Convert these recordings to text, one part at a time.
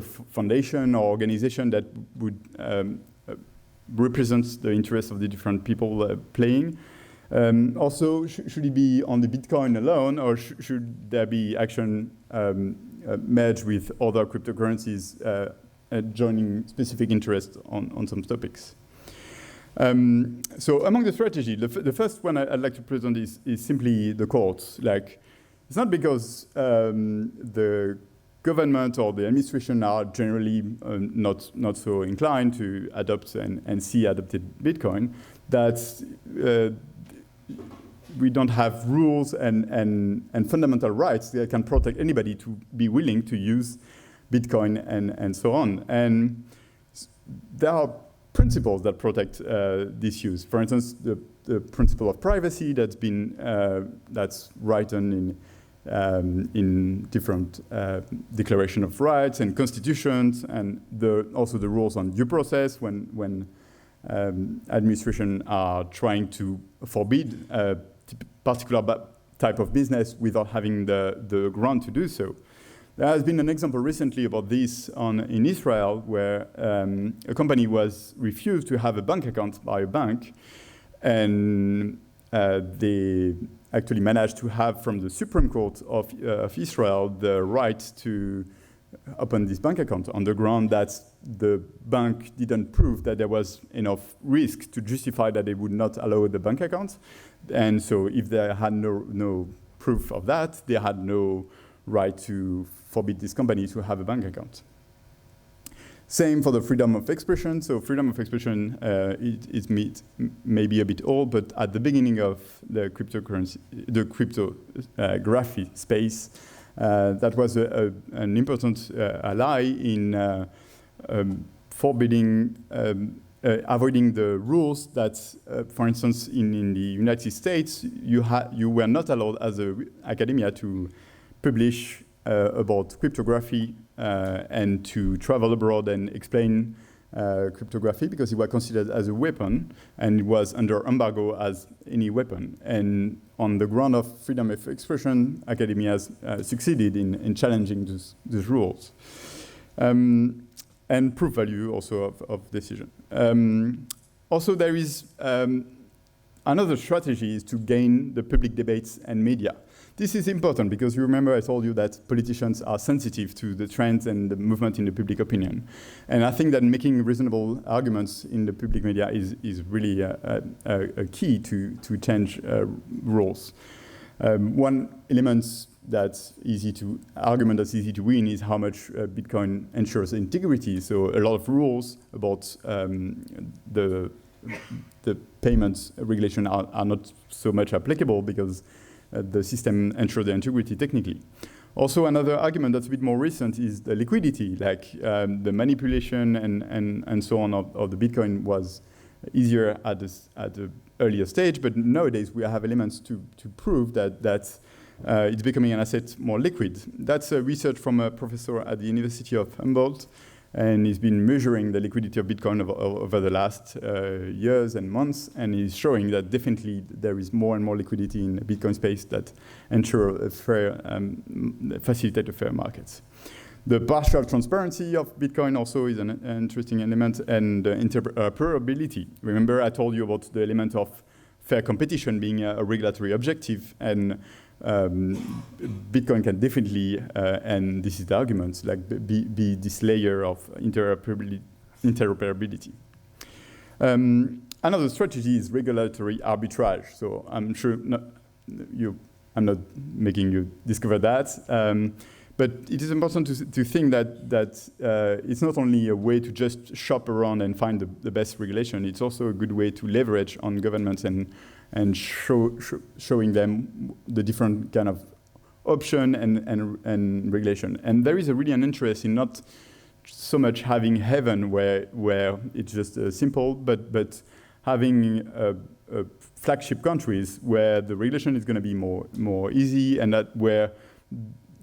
foundation or organization that would represent the interests of the different people playing. Also, should it be on the Bitcoin alone, or should there be action merged with other cryptocurrencies joining specific interests on some topics? So among the strategy, the first one I'd like to present is simply the courts. Like, it's not because the government or the administration are generally not so inclined to adopt and see adopted Bitcoin that we don't have rules and fundamental rights that can protect anybody to be willing to use Bitcoin and so on. And there are principles that protect this use. For instance, the principle of privacy that's been that's written in different declaration of rights and constitutions, and also the rules on due process when administration are trying to forbid a particular type of business without having the ground to do so. There has been an example recently about this in Israel, where a company was refused to have a bank account by a bank, and they actually managed to have from the Supreme Court of Israel the right to open this bank account on the ground that the bank didn't prove that there was enough risk to justify that they would not allow the bank account. And so if they had no proof of that, they had no right to forbid this company to have a bank account. Same for the freedom of expression. So freedom of expression is maybe a bit old, but at the beginning of the cryptography space, that was an important ally in forbidding, avoiding the rules that, for instance, in the United States, you were not allowed as an academia to publish about cryptography and to travel abroad and explain cryptography, because it was considered as a weapon and it was under embargo as any weapon. And on the ground of freedom of expression, academia has succeeded in challenging these rules. And proof value also of decision. Also, there is another strategy is to gain the public debates and media. This is important because you remember I told you that politicians are sensitive to the trends and the movement in the public opinion. And I think that making reasonable arguments in the public media is really a key to change rules. One element that's easy to win is how much Bitcoin ensures integrity. So a lot of rules about the payments regulation are not so much applicable because the system ensures the integrity technically. Also, another argument that's a bit more recent is the liquidity, like the manipulation and so on of the Bitcoin was easier at the earlier stage, but nowadays we have elements to prove that it's becoming an asset more liquid. That's research from a professor at the University of Humboldt, and he's been measuring the liquidity of Bitcoin over the last years and months, and he's showing that definitely there is more and more liquidity in the Bitcoin space that ensure facilitate a fair market. The partial transparency of Bitcoin also is an interesting element, and interoperability. Remember I told you about the element of fair competition being a regulatory objective, and Bitcoin can definitely, and this is the argument, like be this layer of interoperability. Another strategy is regulatory arbitrage. So I'm sure I'm not making you discover that, but it is important to think that it's not only a way to just shop around and find the best regulation. It's also a good way to leverage on governments and showing them the different kind of option and regulation. And there is really an interest in not so much having heaven where it's just simple, but having flagship countries where the regulation is going to be more easy, and that where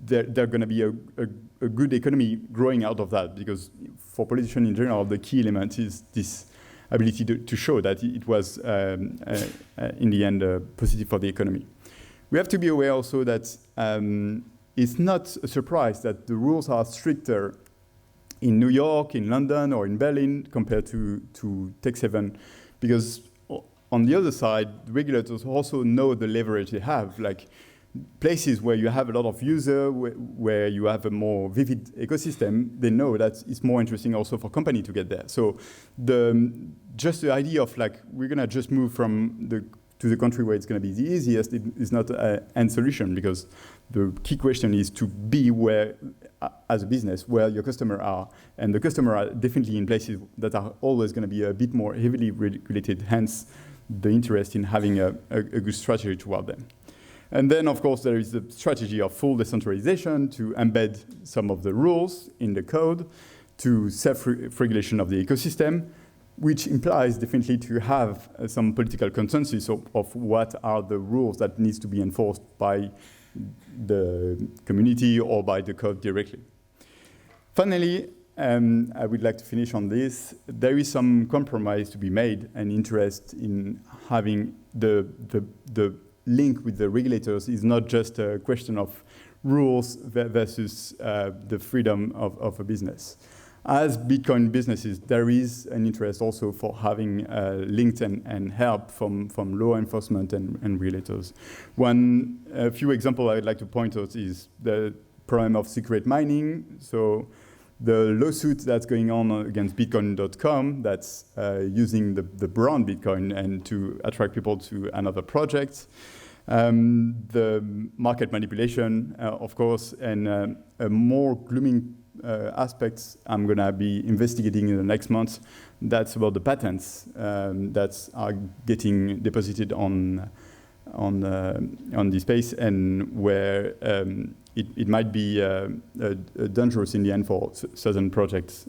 they're going to be a good economy growing out of that. Because for politicians in general, the key element is this ability to show that it was, in the end, positive for the economy. We have to be aware also that it's not a surprise that the rules are stricter in New York, in London, or in Berlin compared to Tech 7, because on the other side, regulators also know the leverage they have, like places where you have a lot of users, where you have a more vivid ecosystem, they know that it's more interesting also for company to get there. So just the idea of like, we're gonna just move to the country where it's gonna be the easiest is not an end solution, because the key question is to be where, as a business, where your customers are. And the customers are definitely in places that are always gonna be a bit more heavily regulated, hence the interest in having a good strategy toward them. And then, of course, there is the strategy of full decentralization to embed some of the rules in the code, to self-regulation of the ecosystem, which implies definitely to have some political consensus of what are the rules that needs to be enforced by the community or by the code directly. Finally, I would like to finish on this. There is some compromise to be made and interest in having the link with the regulators is not just a question of rules versus the freedom of a business. As Bitcoin businesses, there is an interest also for having links and help from law enforcement and regulators. A few examples I would like to point out is the problem of secret mining. So the lawsuit that's going on against Bitcoin.com that's using the brand Bitcoin and to attract people to another project. The market manipulation, of course, and a more gloomy aspects I'm going to be investigating in the next month. That's about the patents that are getting deposited on this space, and where it might be dangerous in the end for certain projects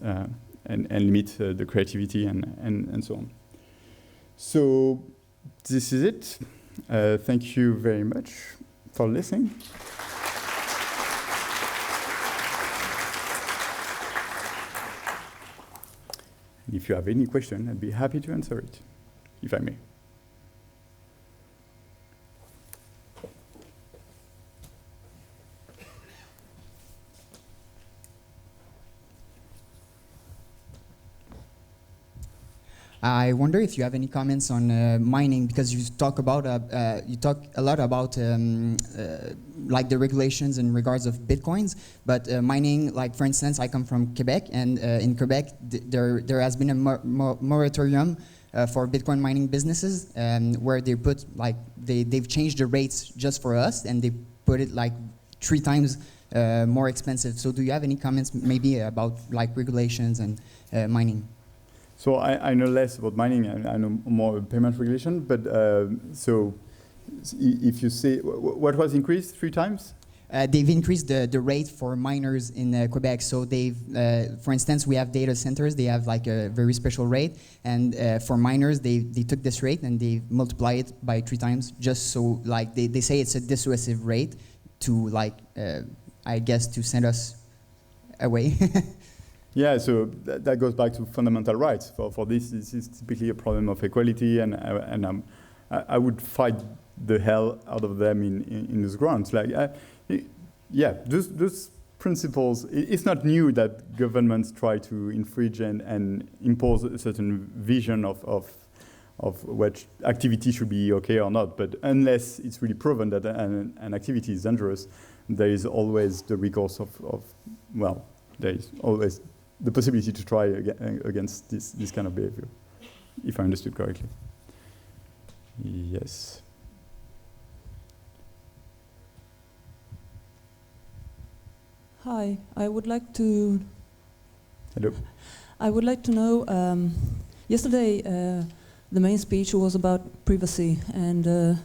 and limit the creativity and so on. So this is it. Thank you very much for listening. If you have any question, I'd be happy to answer it, if I may. I wonder if you have any comments on mining, because you talk a lot about like the regulations in regards of bitcoins, but mining, like for instance, I come from Quebec, and in Quebec there has been a moratorium for Bitcoin mining businesses, where they put like they've changed the rates just for us, and they put it like 3 times more expensive. So do you have any comments maybe about like regulations and mining? So I know less about mining, and I know more about payment regulation, but so if you say, what was increased 3 times? They've increased the rate for miners in Quebec. So they've, for instance, we have data centers, they have like a very special rate, and for miners, they took this rate and they multiply it by 3 times, just so like they say it's a dissuasive rate to like, I guess, to send us away. Yeah, so that goes back to fundamental rights. For this is typically a problem of equality, and I would fight the hell out of them in those grounds. Like, yeah, those principles. It's not new that governments try to infringe and impose a certain vision of what activity should be okay or not. But unless it's really proven that an activity is dangerous, there is always the recourse of well, there is always the possibility to try against this kind of behavior, if I understood correctly. Yes. Hi, I would like to. Hello. I would like to know. Yesterday, the main speech was about privacy, and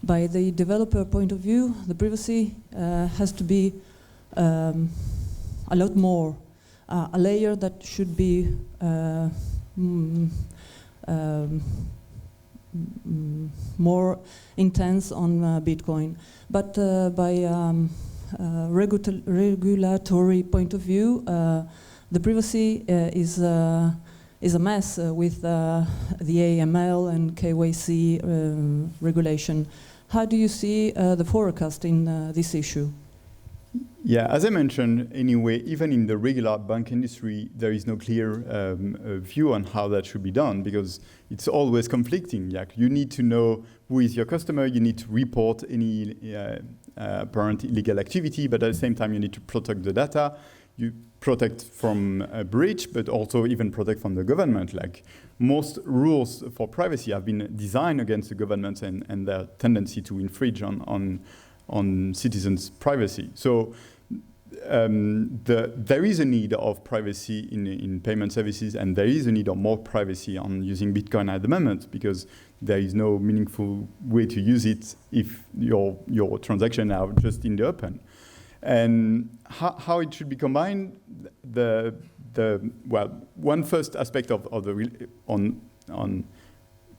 by the developer point of view, the privacy has to be a lot more. A layer that should be more intense on Bitcoin. But by regulatory point of view, the privacy is a mess with the AML and KYC regulation. How do you see the forecast in this issue? Yeah, as I mentioned, anyway, even in the regular bank industry, there is no clear view on how that should be done because it's always conflicting. Like, you need to know who is your customer, you need to report any apparent illegal activity, but at the same time, you need to protect the data. You protect from a breach, but also even protect from the government. Like, most rules for privacy have been designed against the government and their tendency to infringe on citizens' privacy. So there is a need of privacy in payment services, and there is a need of more privacy on using Bitcoin at the moment because there is no meaningful way to use it if your transactions are just in the open. And how it should be combined, one first aspect of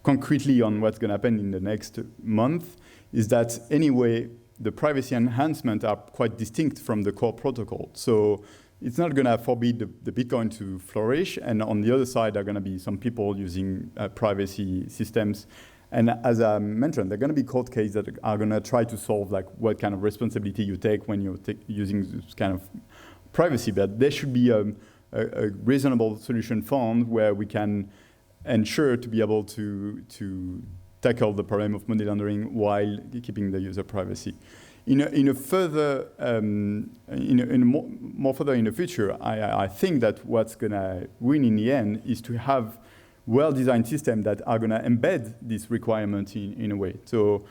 concretely on what's going to happen in the next month is that anyway, the privacy enhancements are quite distinct from the core protocol. So it's not going to forbid the Bitcoin to flourish. And on the other side, there are going to be some people using privacy systems. And as I mentioned, there are going to be court cases that are going to try to solve like what kind of responsibility you take when you're using this kind of privacy. But there should be a reasonable solution found where we can ensure to be able to tackle the problem of money laundering while keeping the user privacy. More further in the future, I think that what's going to win in the end is to have well-designed systems that are going to embed this requirement in a way. So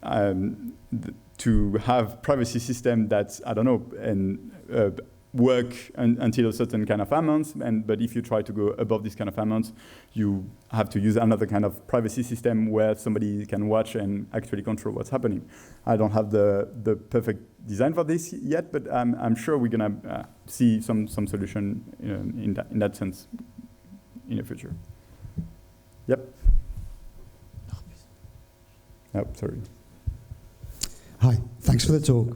to have privacy system that's, I don't know, and work until a certain kind of amounts, but if you try to go above this kind of amounts, you have to use another kind of privacy system where somebody can watch and actually control what's happening. I don't have the perfect design for this yet, but I'm sure we're going to see some solution in that sense in the future. Yep. Oh, sorry. Hi, thanks for the talk.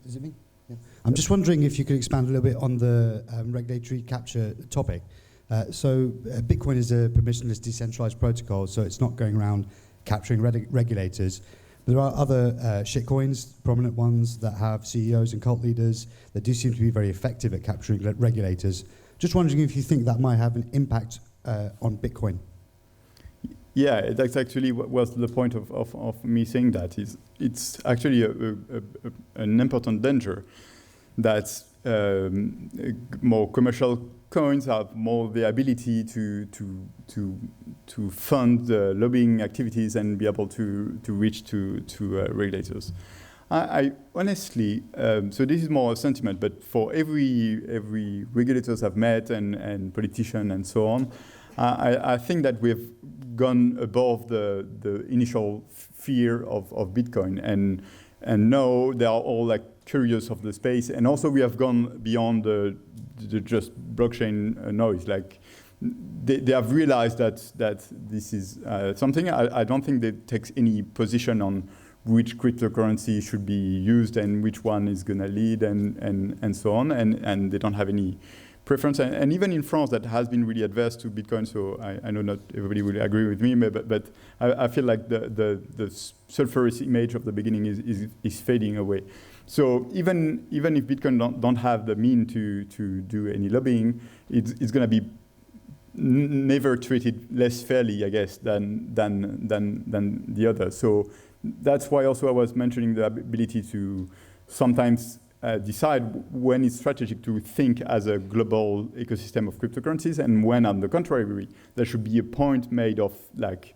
Is it me? Yeah. I'm just wondering if you could expand a little bit on the regulatory capture topic. Bitcoin is a permissionless decentralized protocol, so it's not going around capturing regulators. There are other shitcoins, prominent ones, that have CEOs and cult leaders that do seem to be very effective at capturing regulators. Just wondering if you think that might have an impact on Bitcoin. Yeah, that's actually what was the point of me saying that. It's actually an important danger that more commercial coins have more the ability to fund the lobbying activities and be able to reach to regulators. I honestly, so this is more a sentiment, but for every regulators I've met and politician and so on, I think that we've gone above the initial fear of Bitcoin, and now they are all like curious of the space, and also we have gone beyond the just blockchain noise. Like they have realized that this is something. I don't think they take any position on which cryptocurrency should be used and which one is going to lead and so on, and they don't have any preference. And even in France, that has been really adverse to Bitcoin, so I know not everybody will agree with me, but I feel like the sulfurous image of the beginning is fading away. So even if Bitcoin don't have the mean to do any lobbying, it's going to be never treated less fairly, I guess, than the other. So that's why also I was mentioning the ability to sometimes decide when it's strategic to think as a global ecosystem of cryptocurrencies, and when, on the contrary, there should be a point made of like,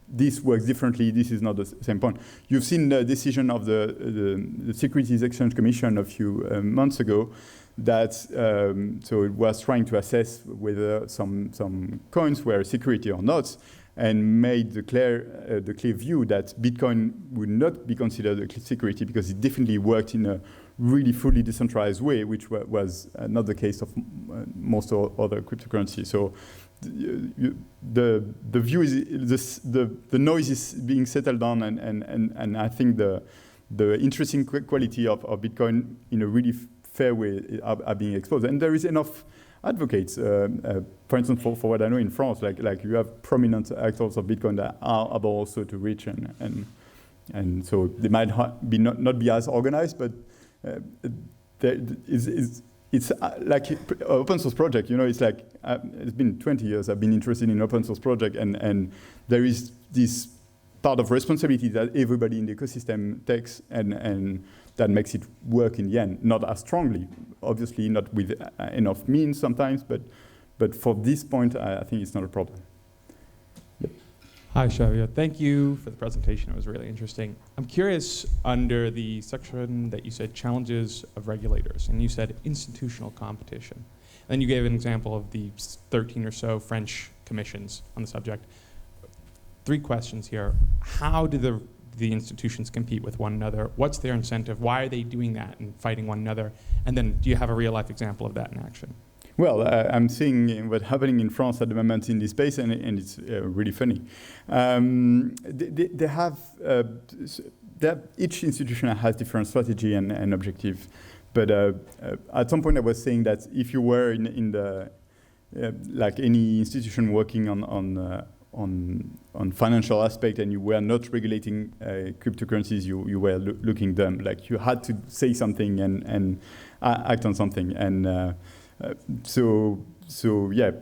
this works differently, this is not the same point. You've seen the decision of the Securities Exchange Commission a few months ago that, so it was trying to assess whether some coins were a security or not, and made the clear view that Bitcoin would not be considered a security because it definitely worked in a really fully decentralized way, which was not the case of most other cryptocurrencies. So the view is the noise is being settled down, and I think the interesting quality of Bitcoin in a really fair way are being exposed, and there is enough advocates. For instance, for what I know in France, like you have prominent actors of Bitcoin that are able also to reach, and so they might not be as organized, but it's like an open source project, it's like, it's been 20 years I've been interested in open source project, and there is this part of responsibility that everybody in the ecosystem takes, and that makes it work in the end. Not as strongly, obviously, not with enough means sometimes, but for this point, I think it's not a problem. Yep. Hi, Xavier. Thank you for the presentation. It was really interesting. I'm curious, under the section that you said challenges of regulators, and you said institutional competition. And then you gave an example of the 13 or so French commissions on the subject. 3 questions here. How do the institutions compete with one another? What's their incentive? Why are they doing that and fighting one another? And then do you have a real-life example of that in action? Well, I'm seeing what's happening in France at the moment in this space, and it's really funny. They have each institution has different strategy and objective. But at some point, I was saying that if you were in the like any institution working on financial aspect, and you were not regulating cryptocurrencies, you were looking dumb. Like you had to say something and act on something. And so yeah,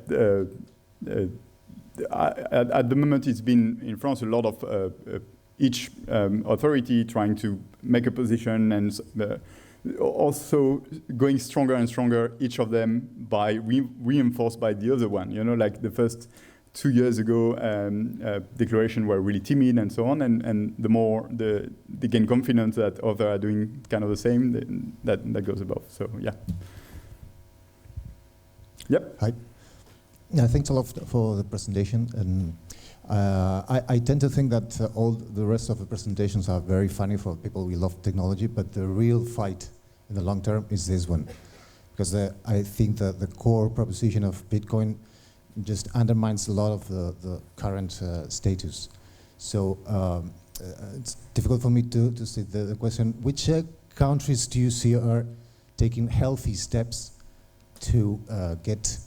at the moment it's been in France a lot of each authority trying to make a position, and also going stronger and stronger, each of them by reinforced by the other one. Like the first 2 years ago, declarations were really timid and so on, and the more they gain confidence that others are doing kind of the same, that goes above. So yeah. Yep. Hi. Yeah, thanks a lot for the presentation. And I tend to think that all the rest of the presentations are very funny for people who love technology, but the real fight in the long term is this one. Because I think that the core proposition of Bitcoin just undermines a lot of the current status. So it's difficult for me to see the question, which countries do you see are taking healthy steps to get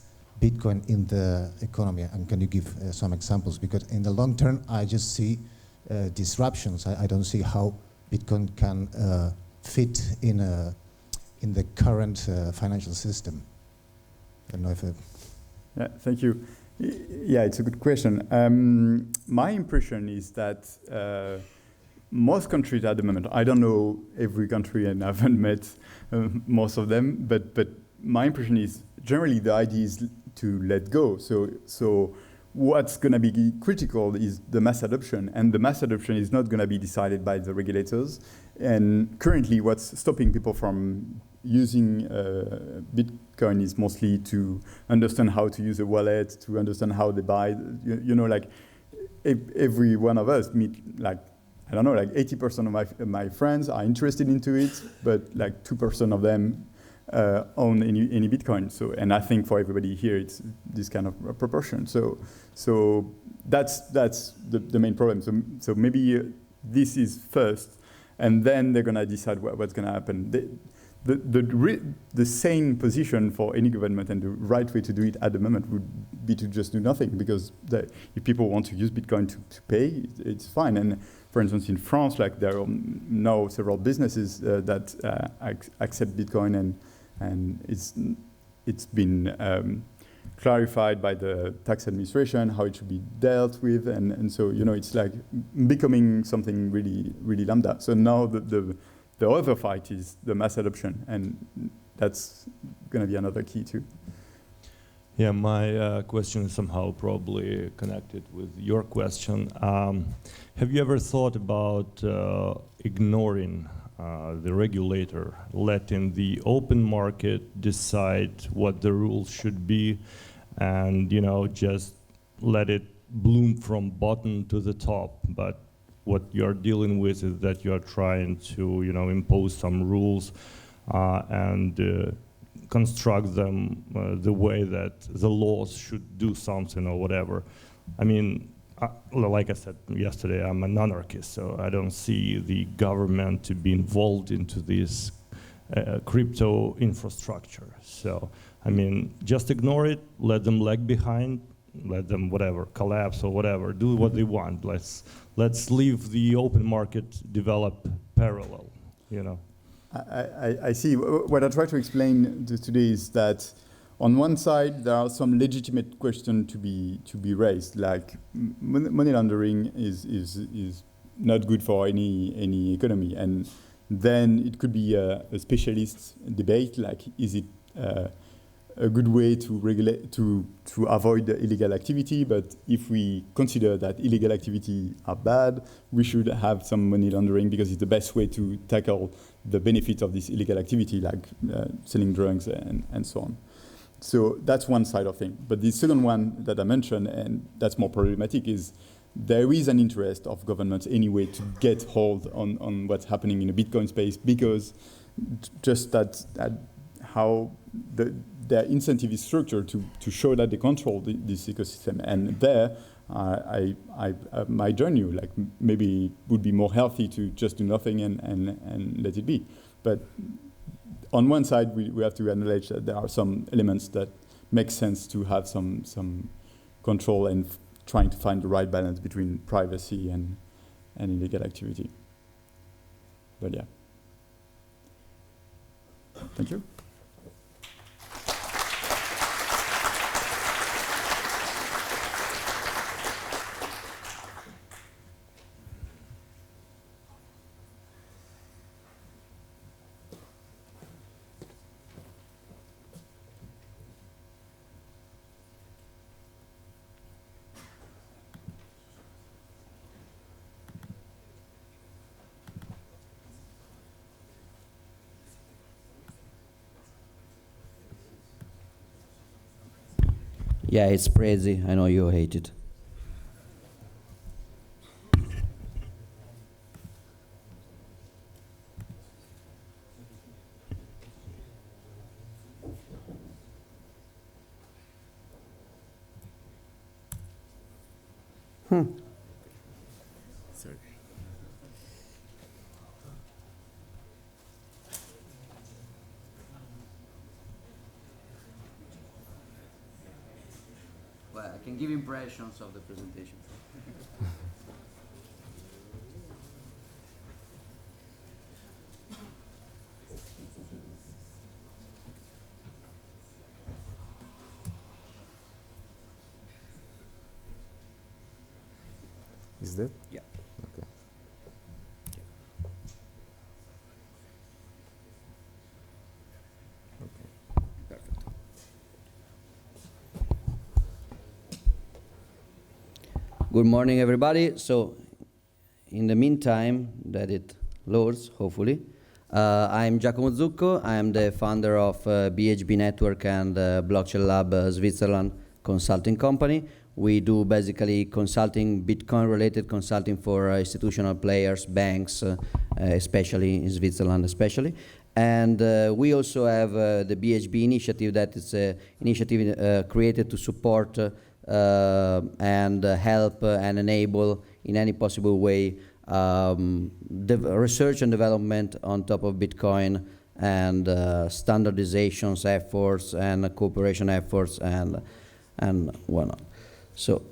Bitcoin in the economy? And can you give some examples? Because in the long term, I just see disruptions. I don't see how Bitcoin can fit in the current financial system. I don't know if yeah, thank you. Yeah, it's a good question. My impression is that most countries at the moment, I don't know every country and I haven't met most of them, but my impression is generally the idea is to let go. So what's going to be critical is the mass adoption, and the mass adoption is not going to be decided by the regulators. And currently what's stopping people from using Bitcoin is mostly to understand how to use a wallet, to understand how they buy. Like every one of us meet, like, I don't know, like 80% of my friends are interested into it, but like 2% of them own any Bitcoin. So, and I think for everybody here, it's this kind of proportion. So that's the main problem. So maybe this is first, and then they're gonna decide what's gonna happen. The sane position for any government and the right way to do it at the moment would be to just do nothing, because if people want to use Bitcoin to pay, it's fine. And for instance, in France, like there are now several businesses that accept Bitcoin, and it's been clarified by the tax administration how it should be dealt with, and so it's like becoming something really, really lambda. So now the other fight is the mass adoption, and that's going to be another key too. Yeah, my question is somehow probably connected with your question. Have you ever thought about ignoring the regulator, letting the open market decide what the rules should be, and just let it bloom from bottom to the top? But what you're dealing with is that you're trying to impose some rules and construct them the way that the laws should do something or whatever. I mean, like I said yesterday, I'm an anarchist, so I don't see the government to be involved into this crypto infrastructure. So, I mean, just ignore it, let them lag behind, let them whatever, collapse or whatever, do what they want. Let's leave the open market develop parallel, I see. What I try to explain today is that on one side there are some legitimate questions to be raised, like money laundering is not good for any economy, and then it could be a specialist debate, like is it a good way to regulate to avoid illegal activity? But if we consider that illegal activity are bad, we should have some money laundering because it's the best way to tackle the benefits of this illegal activity, like selling drugs and so on. So that's one side of thing. But the second one that I mentioned, and that's more problematic, is there is an interest of governments anyway to get hold on what's happening in the Bitcoin space, because just that how their incentive is structured to show that they control this ecosystem. And there, my journey, like maybe it would be more healthy to just do nothing and let it be. But on one side, we have to acknowledge that there are some elements that make sense to have some control and trying to find the right balance between privacy and illegal activity. But yeah. Thank you. Yeah, it's crazy. I know you hate it. Sorry. Well, I can give impressions of the presentation. Is that? Yeah. Okay. Perfect. Good morning, everybody. So, in the meantime that it loads, hopefully, I'm Giacomo Zucco. I'm the founder of BHB Network and Blockchain Lab Switzerland consulting company. We do basically consulting, Bitcoin-related consulting for institutional players, banks, especially in Switzerland, especially. And we also have the BHB initiative, that is an initiative created to support and help and enable in any possible way the research and development on top of Bitcoin, and standardizations efforts and cooperation efforts and whatnot. So,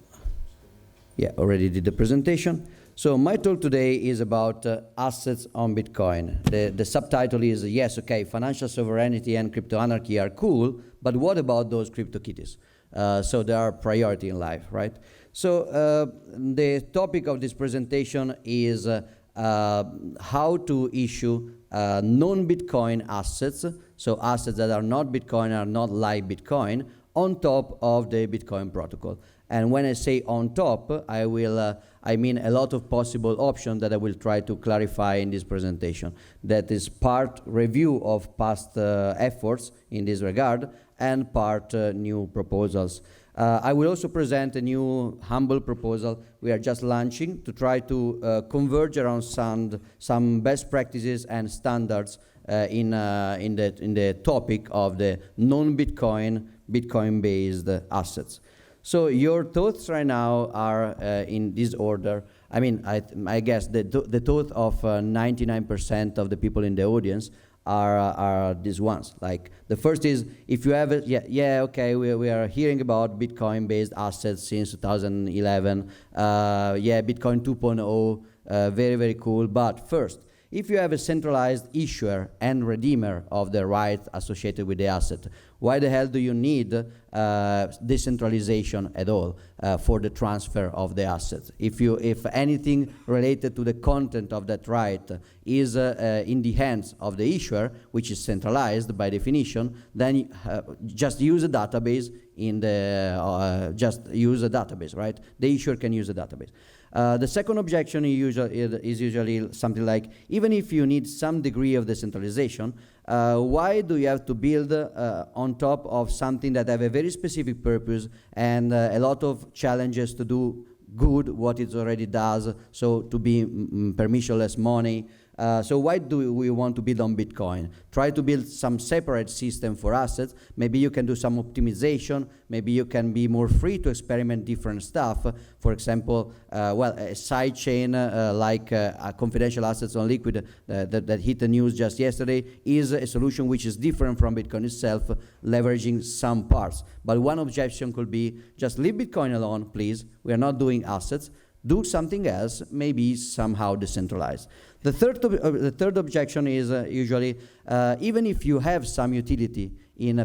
yeah, already did the presentation. So my talk today is about assets on Bitcoin. The subtitle is, yes, okay, financial sovereignty and crypto anarchy are cool, but what about those crypto kitties? So they are priority in life, right? So the topic of this presentation is how to issue non-Bitcoin assets, so assets that are not Bitcoin, are not like Bitcoin, on top of the Bitcoin protocol. And when I say on top, I mean a lot of possible options that I will try to clarify in this presentation. That is part review of past efforts in this regard, and part new proposals. I will also present a new humble proposal we are just launching to try to converge around some best practices and standards in the topic of the non-Bitcoin, Bitcoin-based assets. So your thoughts right now are in this order. I mean, I guess the thought of 99% of the people in the audience are these ones. Like the first is, if you have okay, we are hearing about Bitcoin-based assets since 2011. Bitcoin 2.0, very, very cool. But first, if you have a centralized issuer and redeemer of the rights associated with the asset, why the hell do you need decentralization at all for the transfer of the assets? If anything related to the content of that right is in the hands of the issuer, which is centralized by definition, then just use a database right? The issuer can use a database. The second objection is usually something like, even if you need some degree of decentralization, why do you have to build on top of something that have a very specific purpose and a lot of challenges to do good what it already does, so to be permissionless money? So why do we want to build on Bitcoin? Try to build some separate system for assets. Maybe you can do some optimization. Maybe you can be more free to experiment different stuff. For example, a sidechain like confidential assets on Liquid that hit the news just yesterday is a solution which is different from Bitcoin itself, leveraging some parts. But one objection could be, just leave Bitcoin alone, please. We are not doing assets. Do something else, maybe somehow decentralized. The third objection is usually, even if you have some utility in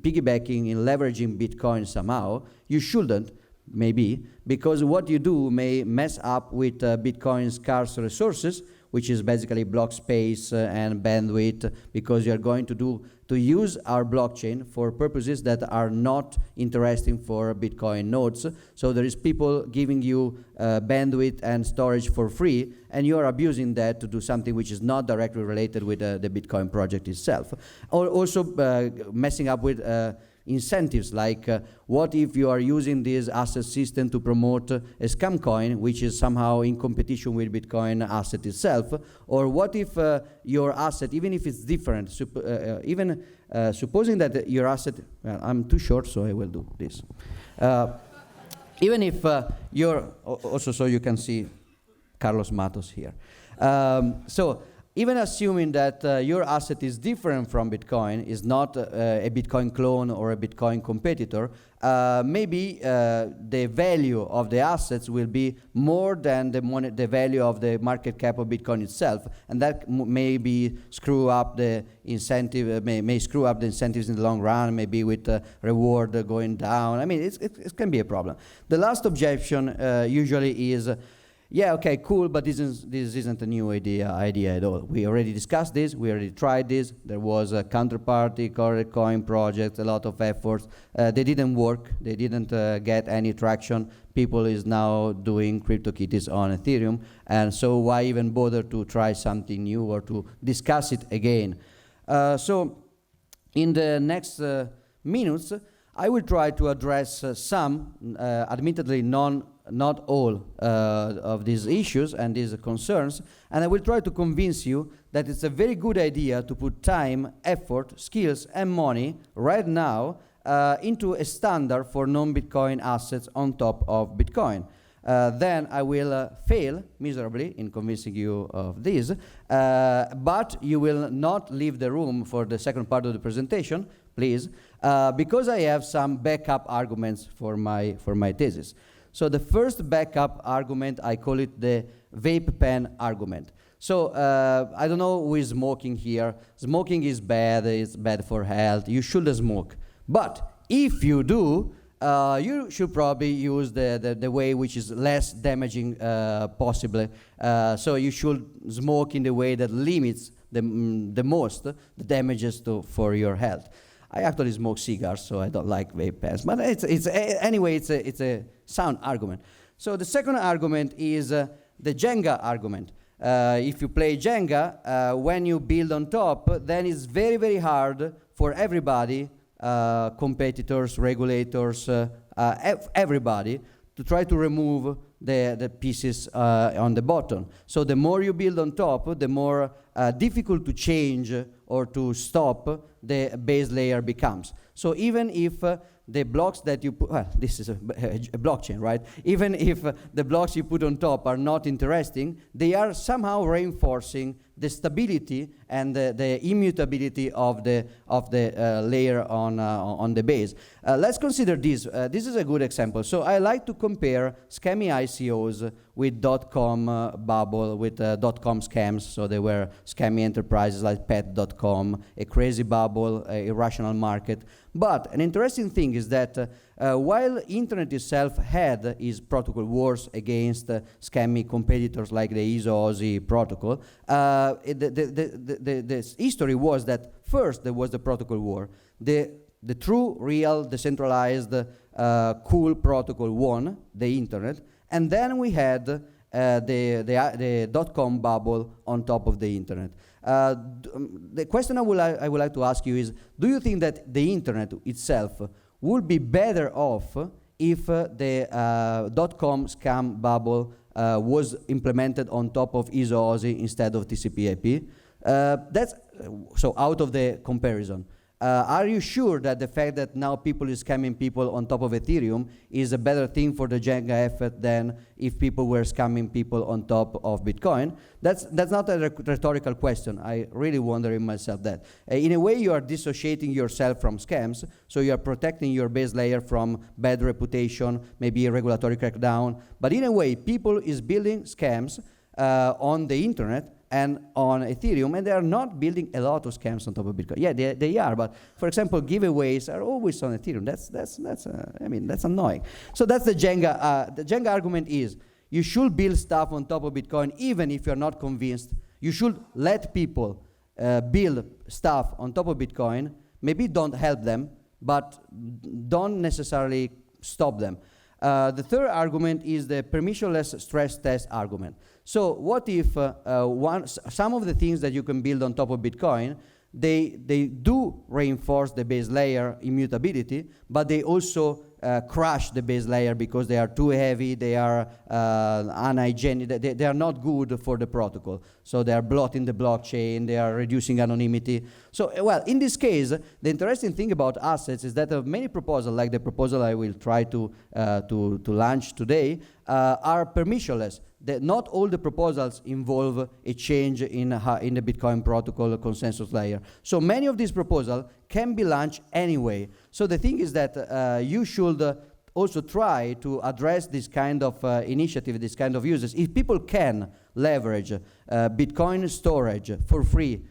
piggybacking, in leveraging Bitcoin somehow, you shouldn't, maybe, because what you do may mess up with Bitcoin's scarce resources, which is basically block space and bandwidth, because you're going to use our blockchain for purposes that are not interesting for Bitcoin nodes. So there is people giving you bandwidth and storage for free, and you are abusing that to do something which is not directly related with the Bitcoin project itself. Or also messing up with incentives, like what if you are using this asset system to promote a scam coin which is somehow in competition with Bitcoin asset itself? Or what if your asset, even if it's different, supposing that your asset, well, I'm too short, so I will do this. Even if also so you can see Carlos Matos here. So even assuming that your asset is different from Bitcoin, is not a Bitcoin clone or a Bitcoin competitor, maybe the value of the assets will be more than the value of the market cap of Bitcoin itself, and that may screw up the incentive, may screw up the incentives in the long run, maybe with reward going down. I mean, it can be a problem. The last objection usually is, yeah, okay, cool, but this isn't a new idea at all. We already discussed this, we already tried this. There was a counterparty, Correct Coin project, a lot of efforts. They didn't work, they didn't get any traction. People is now doing CryptoKitties on Ethereum, and so why even bother to try something new or to discuss it again? So in the next minutes, I will try to address some, admittedly not all of these issues and these concerns, and I will try to convince you that it's a very good idea to put time, effort, skills, and money right now into a standard for non-Bitcoin assets on top of Bitcoin. Then I will fail miserably in convincing you of this, but you will not leave the room for the second part of the presentation, please, because I have some backup arguments for my thesis. So the first backup argument, I call it the vape pen argument. So I don't know who is smoking here. Smoking is bad, it's bad for health, you shouldn't smoke. But if you do, you should probably use the way which is less damaging possibly. So you should smoke in the way that limits the most the damages for your health. I actually smoke cigars, so I don't like vape pens. But anyway, it's a sound argument. So the second argument is the Jenga argument. If you play Jenga, when you build on top, then it's very, very hard for everybody, competitors, regulators, everybody, to try to remove the pieces on the bottom. So the more you build on top, the more difficult to change or to stop the base layer becomes. So even if the blocks that you put, well, this is a blockchain, right? Even if the blocks you put on top are not interesting, they are somehow reinforcing the stability and the immutability of the layer on the base. Let's consider this. This is a good example. So I like to compare scammy ICOs with dot-com bubble, with dot-com scams. So they were scammy enterprises like pet.com, a crazy bubble, a irrational market. But an interesting thing is that while internet itself had its protocol wars against scammy competitors like the ISO-OSI protocol, the history was that first there was the protocol war. The true, real, decentralized, cool protocol won the internet, and then we had the dot-com bubble on top of the internet. The question I would like to ask you is, do you think that the internet itself would be better off if the dot-com scam bubble was implemented on top of ISO-OSI instead of TCP/IP? That's so out of the comparison. Are you sure that the fact that now people is scamming people on top of Ethereum is a better thing for the Jenga effort than if people were scamming people on top of Bitcoin? That's not a rhetorical question. I really wonder in myself that. In a way, you are dissociating yourself from scams, so you are protecting your base layer from bad reputation, maybe a regulatory crackdown. But in a way, people is building scams on the internet and on Ethereum, and they are not building a lot of scams on top of Bitcoin. Yeah, they are, but for example, giveaways are always on Ethereum. That's annoying. So that's the Jenga. The Jenga argument is you should build stuff on top of Bitcoin, even if you're not convinced. You should let people build stuff on top of Bitcoin. Maybe don't help them, but don't necessarily stop them. The third argument is the permissionless stress test argument. So what if some of the things that you can build on top of Bitcoin, they do reinforce the base layer immutability, but they also crash the base layer because they are too heavy, they are unhygienic, they are not good for the protocol. So they are blotting the blockchain, they are reducing anonymity. So, well, in this case, the interesting thing about assets is that many proposals, like the proposal I will try to launch today, are permissionless. Not all the proposals involve a change in the Bitcoin protocol consensus layer. So many of these proposals can be launched anyway. So the thing is that you should also try to address this kind of initiative, this kind of uses. If people can leverage Bitcoin storage for free,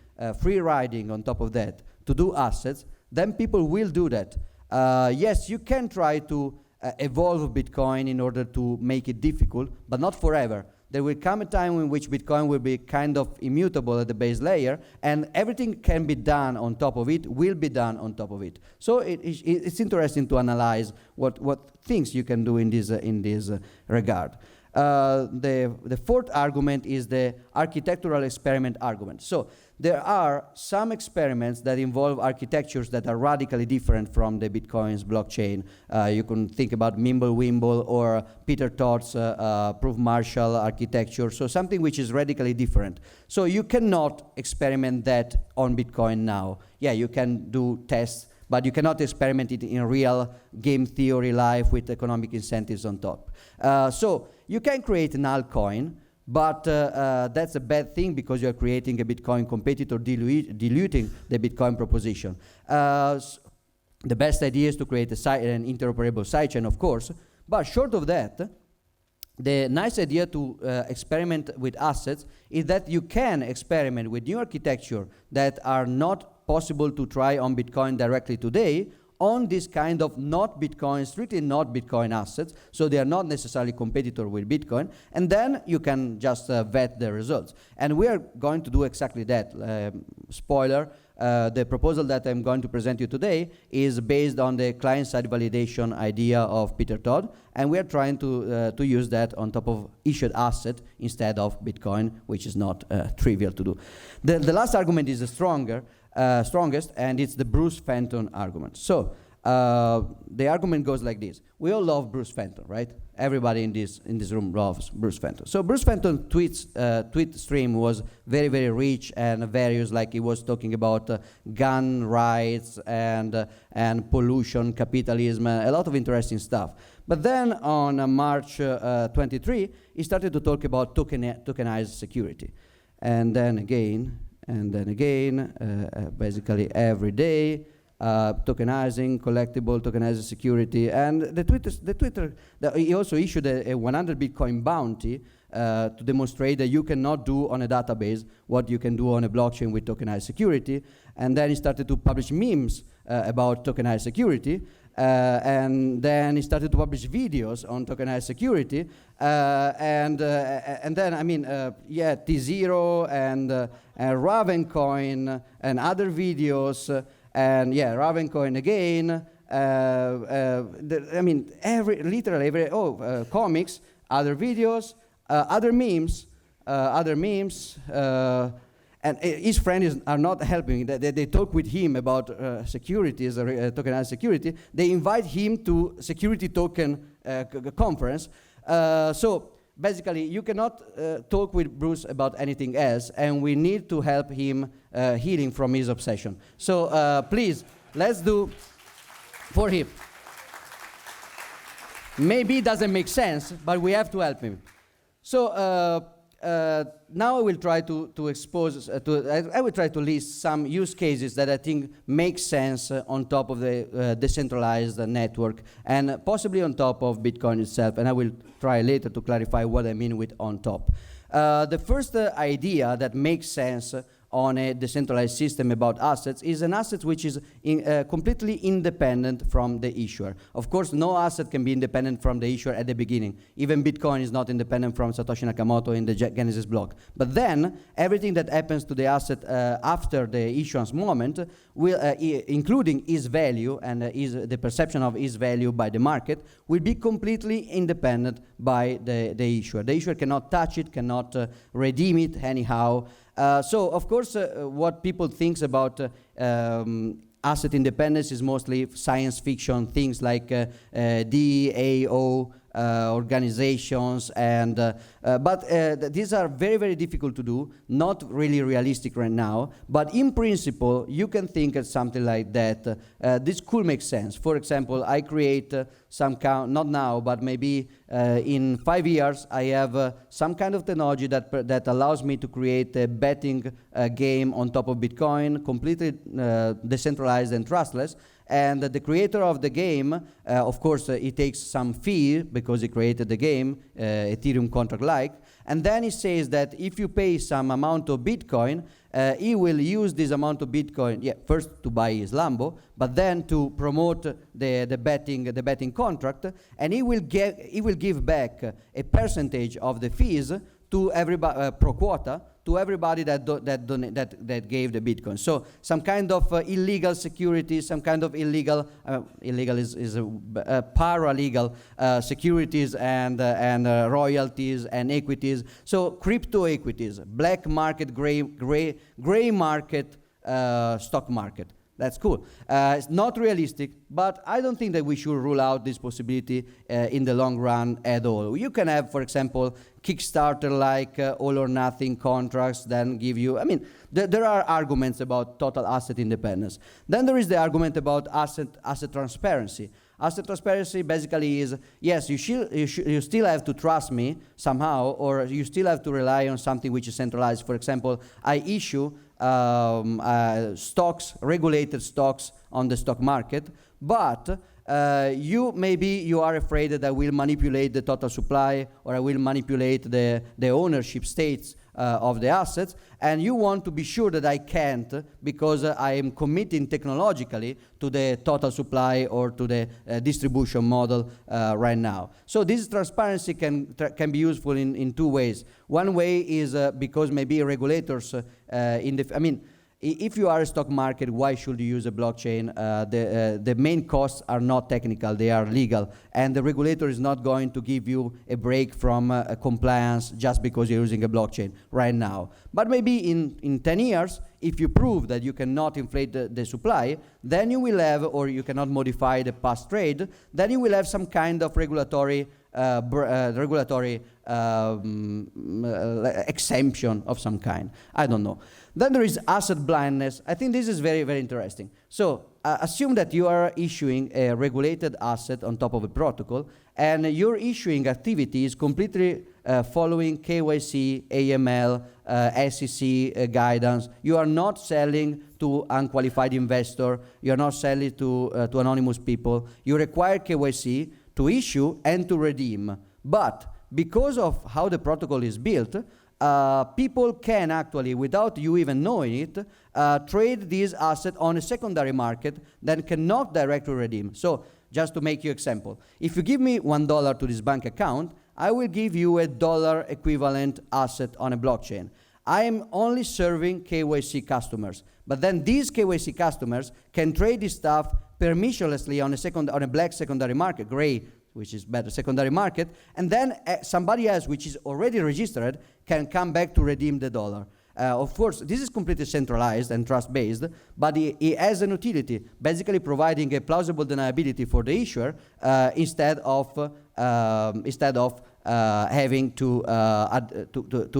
free riding on top of that to do assets, then people will do that. Yes, you can try to evolve Bitcoin in order to make it difficult, but not forever. There will come a time in which Bitcoin will be kind of immutable at the base layer, and everything can be done on top of it, will be done on top of it. So it's interesting to analyze what things you can do in this regard. The fourth argument is the architectural experiment argument. So there are some experiments that involve architectures that are radically different from the Bitcoin's blockchain. You can think about Mimblewimble or Peter Todd's Proof Marshall architecture, so something which is radically different. So you cannot experiment that on Bitcoin now. Yeah, you can do tests, but you cannot experiment it in real game theory life with economic incentives on top. So you can create an altcoin, but that's a bad thing because you're creating a Bitcoin competitor diluting the Bitcoin proposition. The best idea is to create an interoperable sidechain, of course, but short of that, the nice idea to experiment with assets is that you can experiment with new architecture that are not possible to try on Bitcoin directly today, on this kind of not Bitcoin, strictly not Bitcoin assets, so they are not necessarily competitor with Bitcoin, and then you can just vet the results. And we are going to do exactly that. Spoiler, the proposal that I'm going to present you today is based on the client-side validation idea of Peter Todd, and we are trying to use that on top of issued asset instead of Bitcoin, which is not trivial to do. The last argument is the strongest, and it's the Bruce Fenton argument. So the argument goes like this. We all love Bruce Fenton, right? Everybody in this room loves Bruce Fenton. So Bruce Fenton's tweet stream was very, very rich and various, like he was talking about gun rights and pollution, capitalism, a lot of interesting stuff. But then on March 23, he started to talk about tokenized security. and then again, basically every day, tokenizing, collectible, tokenizing security, and he also issued a 100 Bitcoin bounty to demonstrate that you cannot do on a database what you can do on a blockchain with tokenized security, and then he started to publish memes about tokenized security, and then he started to publish videos on tokenized security, and then, I mean, yeah, T0 and Ravencoin and other videos, and yeah, Ravencoin again. I mean, literally every comics, other videos, other memes, and his friends are not helping. They talk with him about securities, tokenized security. They invite him to security token conference. So basically, you cannot talk with Bruce about anything else, and we need to help him healing from his obsession. So please, let's do for him. Maybe it doesn't make sense, but we have to help him. So now I will try to expose, I will try to list some use cases that I think make sense on top of the decentralized network and possibly on top of Bitcoin itself. And I will try later to clarify what I mean with on top. The first idea that makes sense on a decentralized system about assets is an asset which is completely independent from the issuer. Of course, no asset can be independent from the issuer at the beginning. Even Bitcoin is not independent from Satoshi Nakamoto in the Genesis block. But then, everything that happens to the asset after the issuance moment, will, including its value and the perception of its value by the market, will be completely independent by the issuer. The issuer cannot touch it, cannot redeem it anyhow. So, of course, what people think about asset independence is mostly science fiction, things like DAO organizations, and but these are very, very difficult to do, not really realistic right now, but in principle, you can think of something like that. This could make sense. For example, I create some kind, not now, but maybe in 5 years, I have some kind of technology that allows me to create a betting game on top of Bitcoin, completely decentralized and trustless. And the creator of the game, of course, he takes some fee because he created the game, Ethereum contract-like. And then he says that if you pay some amount of Bitcoin, he will use this amount of Bitcoin, first to buy his Lambo, but then to promote the betting contract, and he will give back a percentage of the fees to everybody pro quota to everybody that gave the Bitcoin. So some kind of illegal securities, some kind of illegal is paralegal securities and royalties and equities. So crypto equities, black market, gray market, stock market. That's cool. It's not realistic, but I don't think that we should rule out this possibility in the long run at all. You can have, for example, Kickstarter-like all or nothing contracts then give you, I mean, there are arguments about total asset independence. Then there is the argument about asset transparency. Asset transparency basically is, yes, you still have to trust me somehow, or you still have to rely on something which is centralized. For example, I issue stocks, regulated stocks on the stock market, but maybe you are afraid that I will manipulate the total supply, or I will manipulate the ownership states of the assets, and you want to be sure that I can't, because I am committing technologically to the total supply or to the distribution model right now. So this transparency can be useful in two ways. One way is because maybe regulators if you are a stock market, why should you use a blockchain? The main costs are not technical, they are legal. And the regulator is not going to give you a break from compliance just because you're using a blockchain right now. But maybe in 10 years, if you prove that you cannot inflate the supply, then you will have, or you cannot modify the past trade, then you will have some kind of regulatory regulatory exemption of some kind. I don't know. Then there is asset blindness. I think this is very, very interesting. So assume that you are issuing a regulated asset on top of a protocol, and your issuing activity is completely following KYC, AML, SEC guidance. You are not selling to unqualified investor. You are not selling to anonymous people. You require KYC to issue and to redeem. But because of how the protocol is built, people can actually, without you even knowing it, trade these assets on a secondary market that cannot directly redeem. So just to make you example, if you give me $1 to this bank account, I will give you a dollar equivalent asset on a blockchain. I am only serving KYC customers, but then these KYC customers can trade this stuff permissionlessly on a black secondary market, gray, which is better, secondary market, and then somebody else, which is already registered, can come back to redeem the dollar. Of course, this is completely centralized and trust-based, but it has an utility, basically providing a plausible deniability for the issuer instead of having to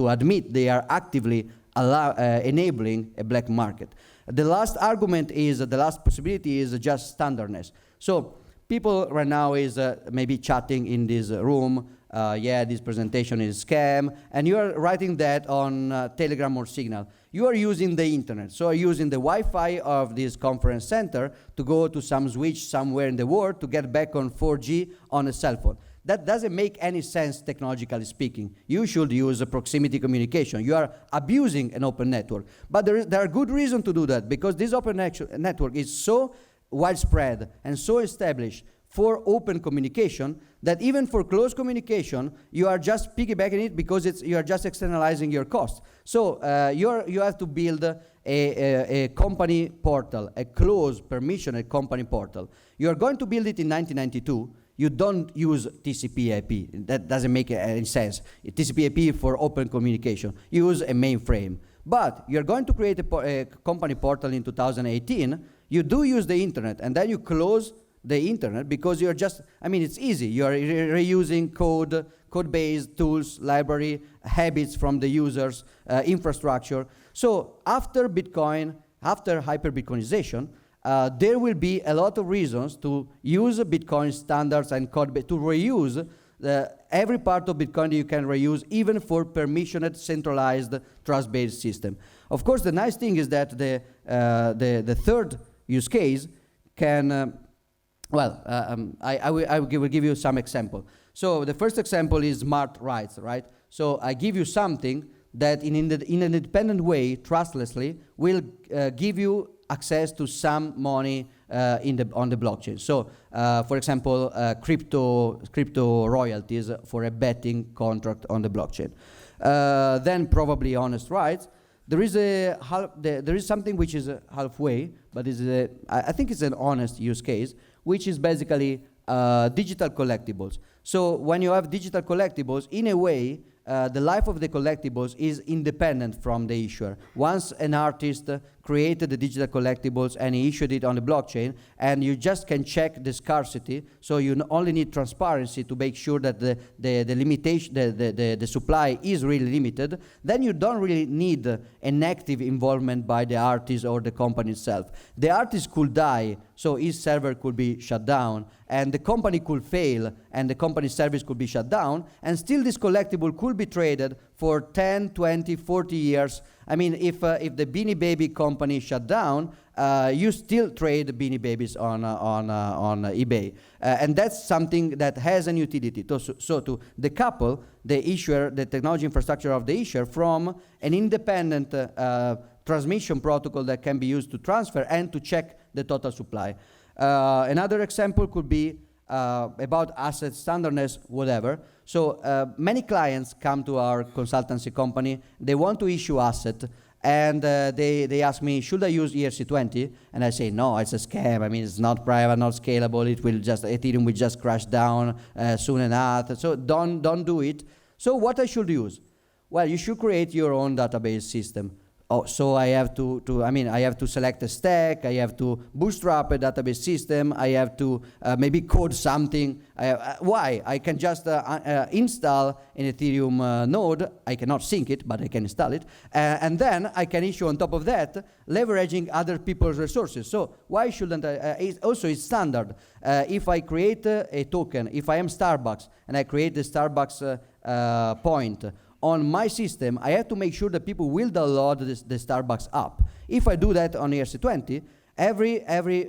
admit they are actively enabling a black market. The last argument is, the last possibility is just standardness. So people right now is maybe chatting in this room, yeah, this presentation is scam, and you are writing that on Telegram or Signal. You are using the internet, so you're using the Wi-Fi of this conference center to go to some switch somewhere in the world to get back on 4G on a cell phone. That doesn't make any sense technologically speaking. You should use a proximity communication. You are abusing an open network. But there are good reasons to do that, because this open network is so widespread and so established for open communication that even for closed communication, you are just piggybacking it because you are just externalizing your costs. So you have to build a company portal, a closed permissioned company portal. You are going to build it in 1992. You don't use TCP/IP. That doesn't make any sense. TCP/IP for open communication. You use a mainframe. But you're going to create a company portal in 2018. You do use the internet, and then you close the internet because you're just, I mean, it's easy. You're reusing code-based tools, library, habits from the users, infrastructure. So after Bitcoin, after hyper-Bitcoinization, there will be a lot of reasons to use Bitcoin standards and code to reuse every part of Bitcoin that you can reuse, even for permissioned, centralized, trust-based system. Of course, the nice thing is that the third use case can, I will give you some example. So the first example is smart rights, right? So I give you something that in an independent way, trustlessly, will give you access to some money on the blockchain. So, for example, crypto royalties for a betting contract on the blockchain. Then probably honest rights. There is something which is halfway, but I think it's an honest use case, which is basically digital collectibles. So when you have digital collectibles, in a way, the life of the collectibles is independent from the issuer. Once an artist created the digital collectibles and he issued it on the blockchain, and you just can check the scarcity, so you only need transparency to make sure that the limitation, the supply is really limited, then you don't really need an active involvement by the artist or the company itself. The artist could die, so his server could be shut down, and the company could fail, and the company's service could be shut down, and still this collectible could be traded for 10, 20, 40 years. I mean, if the Beanie Baby company shut down, you still trade Beanie Babies on eBay. And that's something that has an utility. So to decouple the issuer, the technology infrastructure of the issuer from an independent transmission protocol that can be used to transfer and to check the total supply. Another example could be about asset standardness, whatever. So many clients come to our consultancy company. They want to issue asset, and they ask me, should I use ERC20? And I say, no, it's a scam. I mean, it's not private, not scalable. Ethereum will just crash down soon enough. So don't do it. So what I should use? Well, you should create your own database system. So I have I have to select a stack, I have to bootstrap a database system, I have to maybe code something. Why? I can just install an Ethereum node. I cannot sync it, but I can install it. And then I can issue on top of that, leveraging other people's resources. So why shouldn't I? Also, it's standard. If I create a token, if I am Starbucks, and I create the Starbucks point, on my system, I have to make sure that people will download the Starbucks app. If I do that on ERC20, every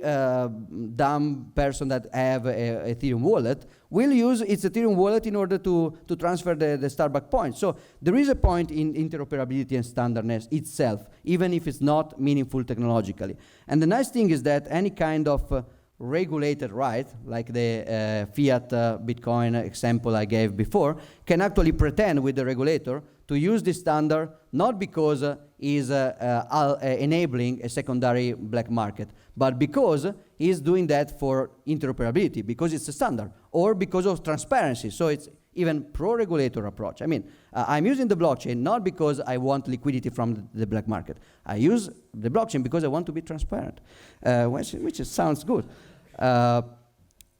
dumb person that have a Ethereum wallet will use its Ethereum wallet in order to transfer the Starbucks points. So there is a point in interoperability and standardness itself, even if it's not meaningful technologically. And the nice thing is that any kind of regulated right, like the fiat Bitcoin example I gave before, can actually pretend with the regulator to use this standard, not because he's enabling a secondary black market, but because he's doing that for interoperability, because it's a standard, or because of transparency. So it's even pro-regulator approach. I mean, I'm using the blockchain not because I want liquidity from the black market. I use the blockchain because I want to be transparent, which sounds good.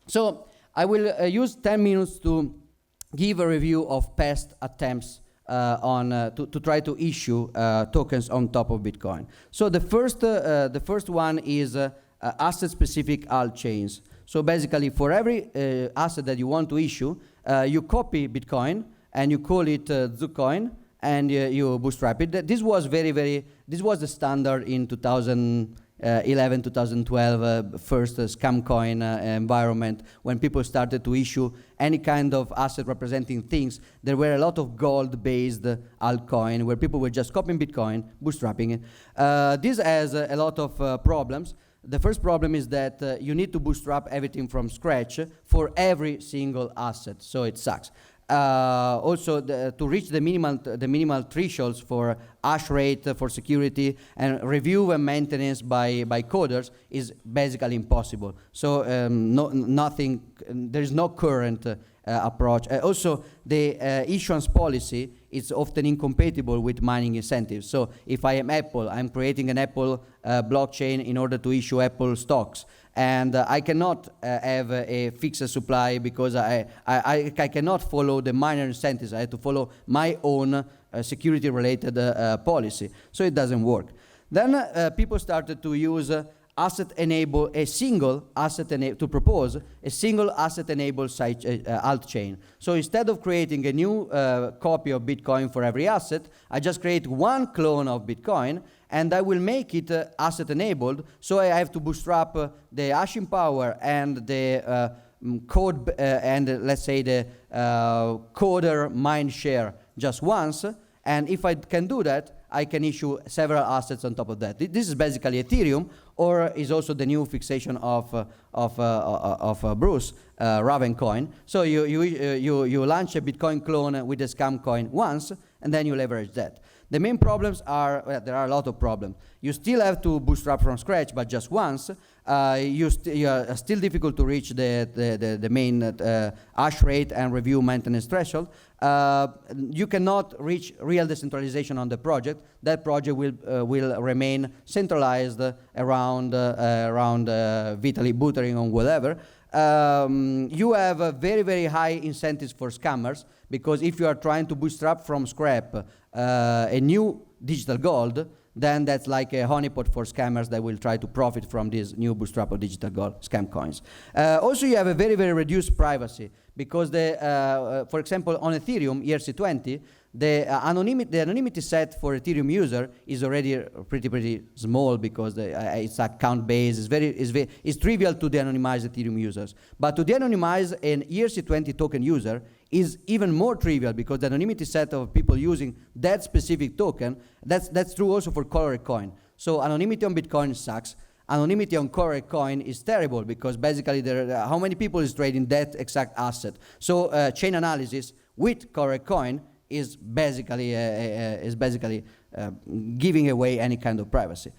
So I will use 10 minutes to give a review of past attempts to try to issue tokens on top of Bitcoin. So the first one is asset-specific alt chains. So basically, for every asset that you want to issue, you copy Bitcoin and you call it Zcoin, and you bootstrap it. This was this was the standard in 2011, 2012, first scam coin environment, when people started to issue any kind of asset representing things. There were a lot of gold-based altcoin where people were just copying Bitcoin, bootstrapping it. This has a lot of problems. The first problem is that you need to bootstrap everything from scratch for every single asset, so it sucks. Also, to reach the minimal thresholds for hash rate, for security, and review and maintenance by coders is basically impossible. So there is no current approach. Also, the issuance policy is often incompatible with mining incentives. So if I am Apple, I'm creating an Apple blockchain in order to issue Apple stocks. And I cannot have a fixed supply because I cannot follow the miner incentives. I have to follow my own security-related policy. So it doesn't work. Then people started to use to propose a single asset-enabled alt chain. So instead of creating a new copy of Bitcoin for every asset, I just create one clone of Bitcoin, and I will make it asset-enabled, so I have to bootstrap the hashing power and the code, and let's say the coder mind share just once, and if I can do that, I can issue several assets on top of that. This is basically Ethereum, or is also the new fixation of Bruce, Ravencoin. So you launch a Bitcoin clone with a scam coin once, and then you leverage that. The main problems are, well, there are a lot of problems. You still have to bootstrap from scratch, but just once. You are still difficult to reach the main hash rate and review maintenance threshold. You cannot reach real decentralization on the project. That project will remain centralized around Vitaly Buterin or whatever. You have very, very high incentives for scammers, because if you are trying to bootstrap from scrap a new digital gold, then that's like a honeypot for scammers that will try to profit from this new bootstrap of digital gold scam coins. Also, you have a very, very reduced privacy, because for example, on Ethereum, ERC20, the anonymity set for Ethereum user is already pretty small, because its account base is it's trivial to de-anonymize Ethereum users. But to de-anonymize an ERC20 token user is even more trivial, because the anonymity set of people using that specific token, that's true also for colored coin. So anonymity on Bitcoin sucks. Anonymity on colored coin is terrible, because basically how many people is trading that exact asset? So chain analysis with colored coin is basically giving away any kind of privacy.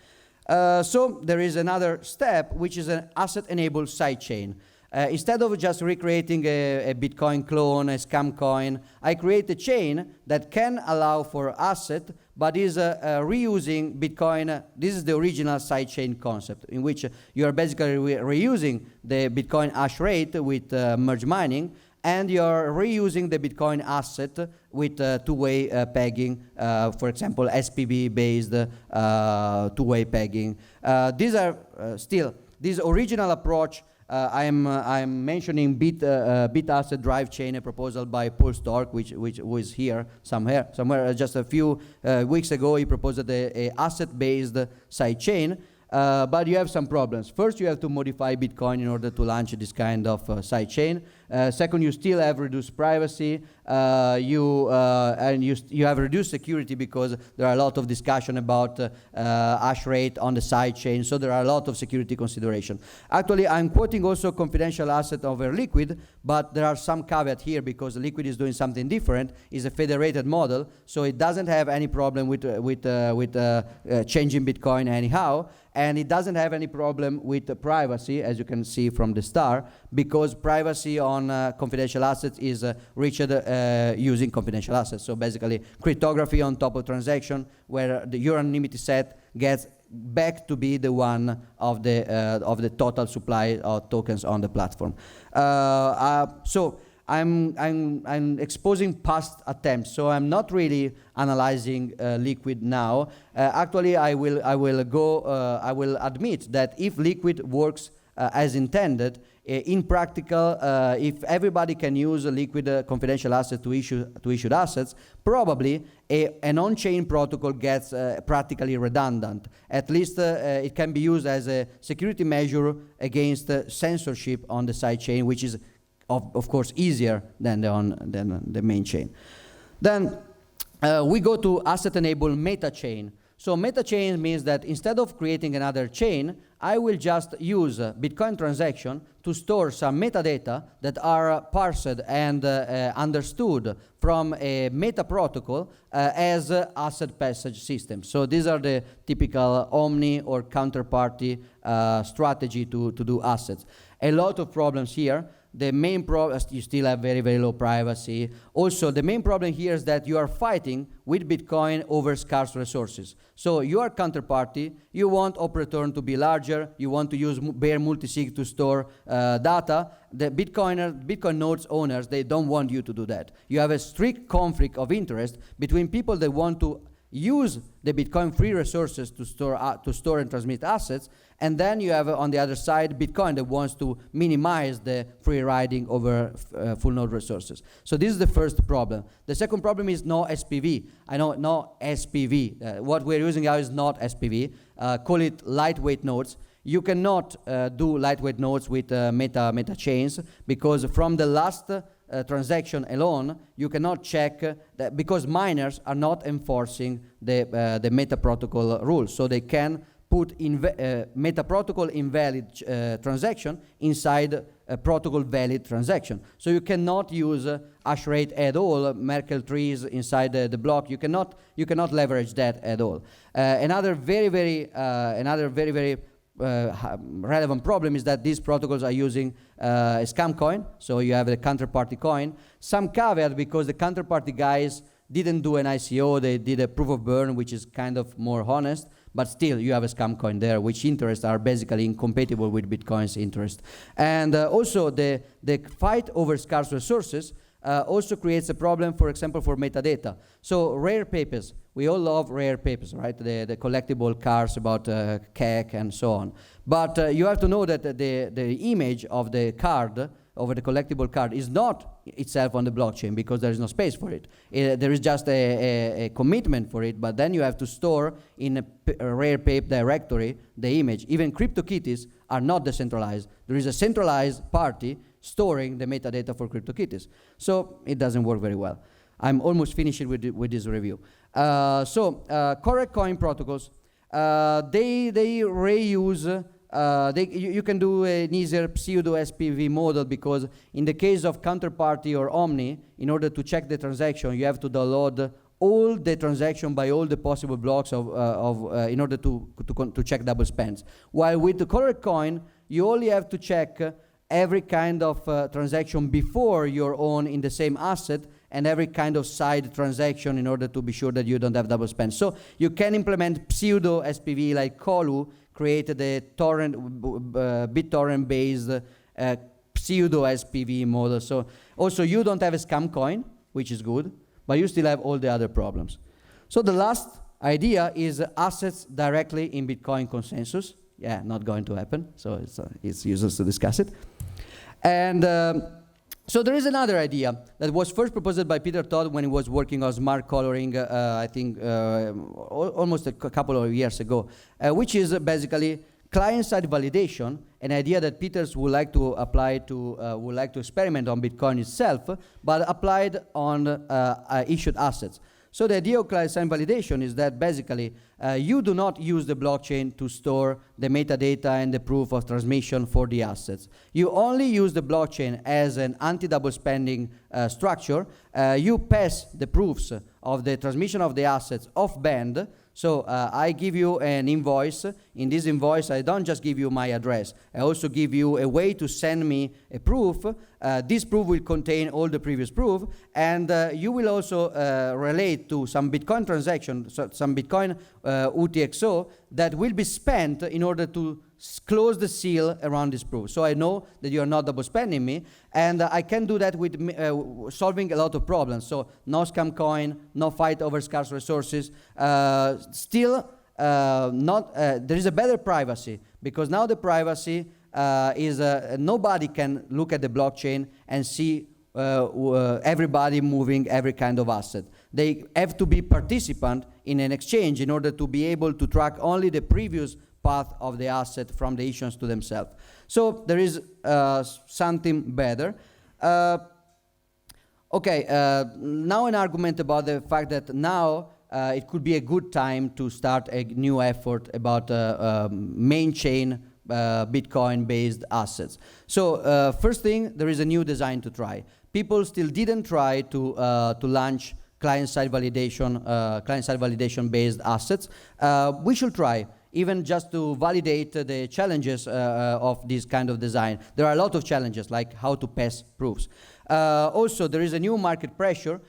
So there is another step, which is an asset-enabled sidechain. Instead of just recreating a Bitcoin clone, a scam coin, I create a chain that can allow for asset, but is reusing Bitcoin. This is the original sidechain concept, in which you are basically reusing the Bitcoin hash rate with merge mining, and you're reusing the Bitcoin asset with two-way pegging, for example, SPV-based two-way pegging. These are still, this original approach, I'm mentioning Bit Asset Drive Chain, a proposal by Paul Stork, which was here somewhere just a few weeks ago. He proposed a asset-based sidechain. But you have some problems. First, you have to modify Bitcoin in order to launch this kind of sidechain. Second, you still have reduced privacy. You have reduced security because there are a lot of discussion about hash rate on the sidechain. So there are a lot of security considerations. Actually, I'm quoting also confidential asset over Liquid, but there are some caveat here because Liquid is doing something different. It's a federated model, so it doesn't have any problem with changing Bitcoin anyhow. And it doesn't have any problem with privacy, as you can see from the star, because privacy on confidential assets is reached using confidential assets. So basically, cryptography on top of transaction, where your anonymity set gets back to be the one of the total supply of tokens on the platform. So I'm exposing past attempts, so I'm not really analyzing Liquid now. Actually, I will admit that if Liquid works as intended, in practical, if everybody can use a Liquid confidential asset to issue assets, probably an on-chain protocol gets practically redundant. At least it can be used as a security measure against censorship on the sidechain, which is of course easier than the main chain. Then we go to asset-enabled meta chain. So meta chain means that instead of creating another chain, I will just use Bitcoin transaction to store some metadata that are parsed and understood from a meta protocol as asset passage system. So these are the typical omni or counterparty strategy to do assets. A lot of problems here. The main problem, you still have very, very low privacy. Also, the main problem here is that you are fighting with Bitcoin over scarce resources. So you are counterparty, you want op return to be larger, you want to use bare multisig to store data. The Bitcoin nodes owners, they don't want you to do that. You have a strict conflict of interest between people that want to use the Bitcoin free resources to store and transmit assets, and then you have on the other side Bitcoin that wants to minimize the free riding over full node resources. So this is the first problem. The second problem is no SPV. I know no SPV. What we're using now is not SPV. Call it lightweight nodes. You cannot do lightweight nodes with meta chains because from the last transaction alone, you cannot check that because miners are not enforcing the meta protocol rules, so they can put meta protocol invalid transaction inside a protocol valid transaction. So you cannot use hash rate at all, Merkle trees inside the block. You cannot leverage that at all. Another very relevant problem is that these protocols are using a scam coin, so you have a counterparty coin. Some caveat because the counterparty guys didn't do an ICO, they did a proof of burn, which is kind of more honest, but still you have a scam coin there, which interests are basically incompatible with Bitcoin's interest. And also the fight over scarce resources also creates a problem, for example, for metadata. So rare papers, we all love rare papers, right? The collectible cards about CAC and so on. But you have to know that the image of the card, over the collectible card, is not itself on the blockchain because there is no space for it. There is just a commitment for it, but then you have to store in a rare paper directory the image. Even CryptoKitties are not decentralized. There is a centralized party storing the metadata for CryptoKitties. So it doesn't work very well. I'm almost finished with this review. Correct coin protocols, they reuse, you can do an easier pseudo SPV model because in the case of counterparty or omni, in order to check the transaction, you have to download all the transaction by all the possible blocks in order to check double spends. While with the correct coin, you only have to check every kind of transaction before your own in the same asset, and every kind of side transaction in order to be sure that you don't have double spend. So you can implement pseudo SPV like Colu created a BitTorrent-based pseudo SPV model. So also you don't have a scam coin, which is good, but you still have all the other problems. So the last idea is assets directly in Bitcoin consensus. Yeah, not going to happen, so it's useless to discuss it. And so there is another idea that was first proposed by Peter Todd when he was working on smart coloring, I think almost a couple of years ago, which is basically client-side validation, an idea that Peters would like to apply to, would like to experiment on Bitcoin itself, but applied on issued assets. So the idea of client-side validation is that basically you do not use the blockchain to store the metadata and the proof of transmission for the assets. You only use the blockchain as an anti-double spending structure. You pass the proofs of the transmission of the assets off-band. So I give you an invoice. In this invoice, I don't just give you my address. I also give you a way to send me a proof. This proof will contain all the previous proof, and you will also relate to some Bitcoin transaction, so some Bitcoin UTXO that will be spent in order to close the seal around this proof. So I know that you are not double spending me, and I can do that with solving a lot of problems. So no scam coin, no fight over scarce resources. Still, there is a better privacy, because now the privacy is nobody can look at the blockchain and see everybody moving every kind of asset. They have to be participant in an exchange in order to be able to track only the previous path of the asset from the issuance to themselves. So there is something better. Now an argument about the fact that now it could be a good time to start a new effort about main chain Bitcoin-based assets. So first thing, there is a new design to try. People still didn't try to launch client-side validation-based assets. We should try, even just to validate the challenges of this kind of design. There are a lot of challenges, like how to pass proofs. Also, there is a new market pressure.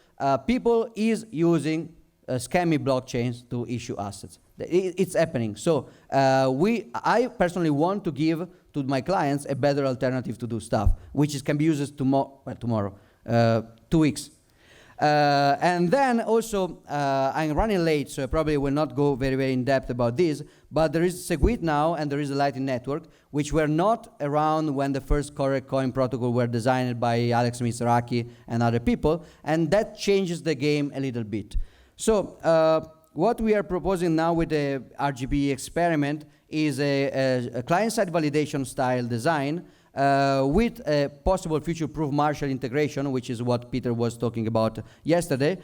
People is using scammy blockchains to issue assets. It's happening. So I personally want to give to my clients a better alternative to do stuff, which can be used tomorrow, 2 weeks. And then also, I'm running late, so I probably will not go very, very in depth about this, but there is Segwit now, and there is a Lightning Network, which were not around when the first Correct Coin protocol were designed by Alex Mizrachi and other people, and that changes the game a little bit. So what we are proposing now with the RGB experiment is a client-side validation style design with a possible future proof Marshall integration, which is what Peter was talking about yesterday,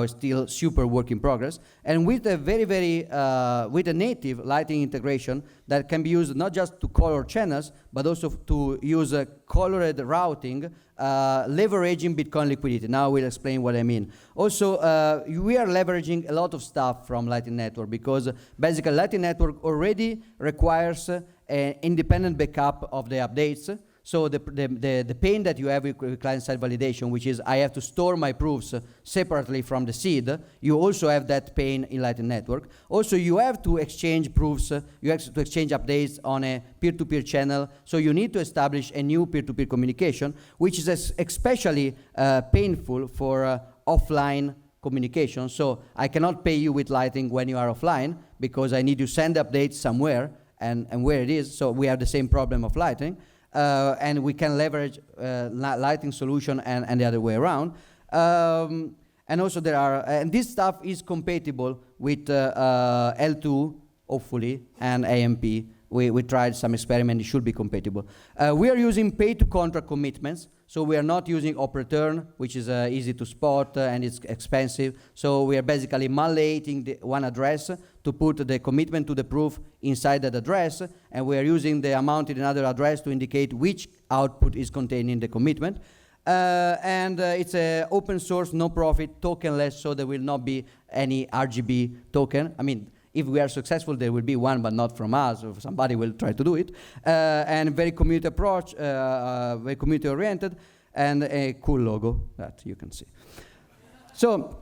still super work in progress, and with a with a native Lightning integration that can be used not just to color channels, but also to use a colored routing, leveraging Bitcoin liquidity. Now we'll explain what I mean. Also, we are leveraging a lot of stuff from Lightning Network, because basically Lightning Network already requires an independent backup of the updates. So the pain that you have with client-side validation, which is I have to store my proofs separately from the seed, you also have that pain in Lightning Network. Also, you have to exchange proofs, you have to exchange updates on a peer-to-peer channel, so you need to establish a new peer-to-peer communication, which is especially painful for offline communication. So I cannot pay you with Lightning when you are offline, because I need to send updates somewhere, and where it is, so we have the same problem of Lightning. And we can leverage Lightning solution and the other way around. And also there are, and this stuff is compatible with L2, hopefully, and AMP. We tried some experiment, it should be compatible. We are using pay-to-contract commitments, so we are not using op-return, which is easy to spot and it's expensive. So we are basically malleating one address to put the commitment to the proof inside that address, and we are using the amount in another address to indicate which output is contained in the commitment. And it's an open source, no profit, tokenless, so there will not be any RGB token. I mean, If we are successful, there will be one, but not from us, or somebody will try to do it. And very community approach, very community oriented, and a cool logo that you can see. So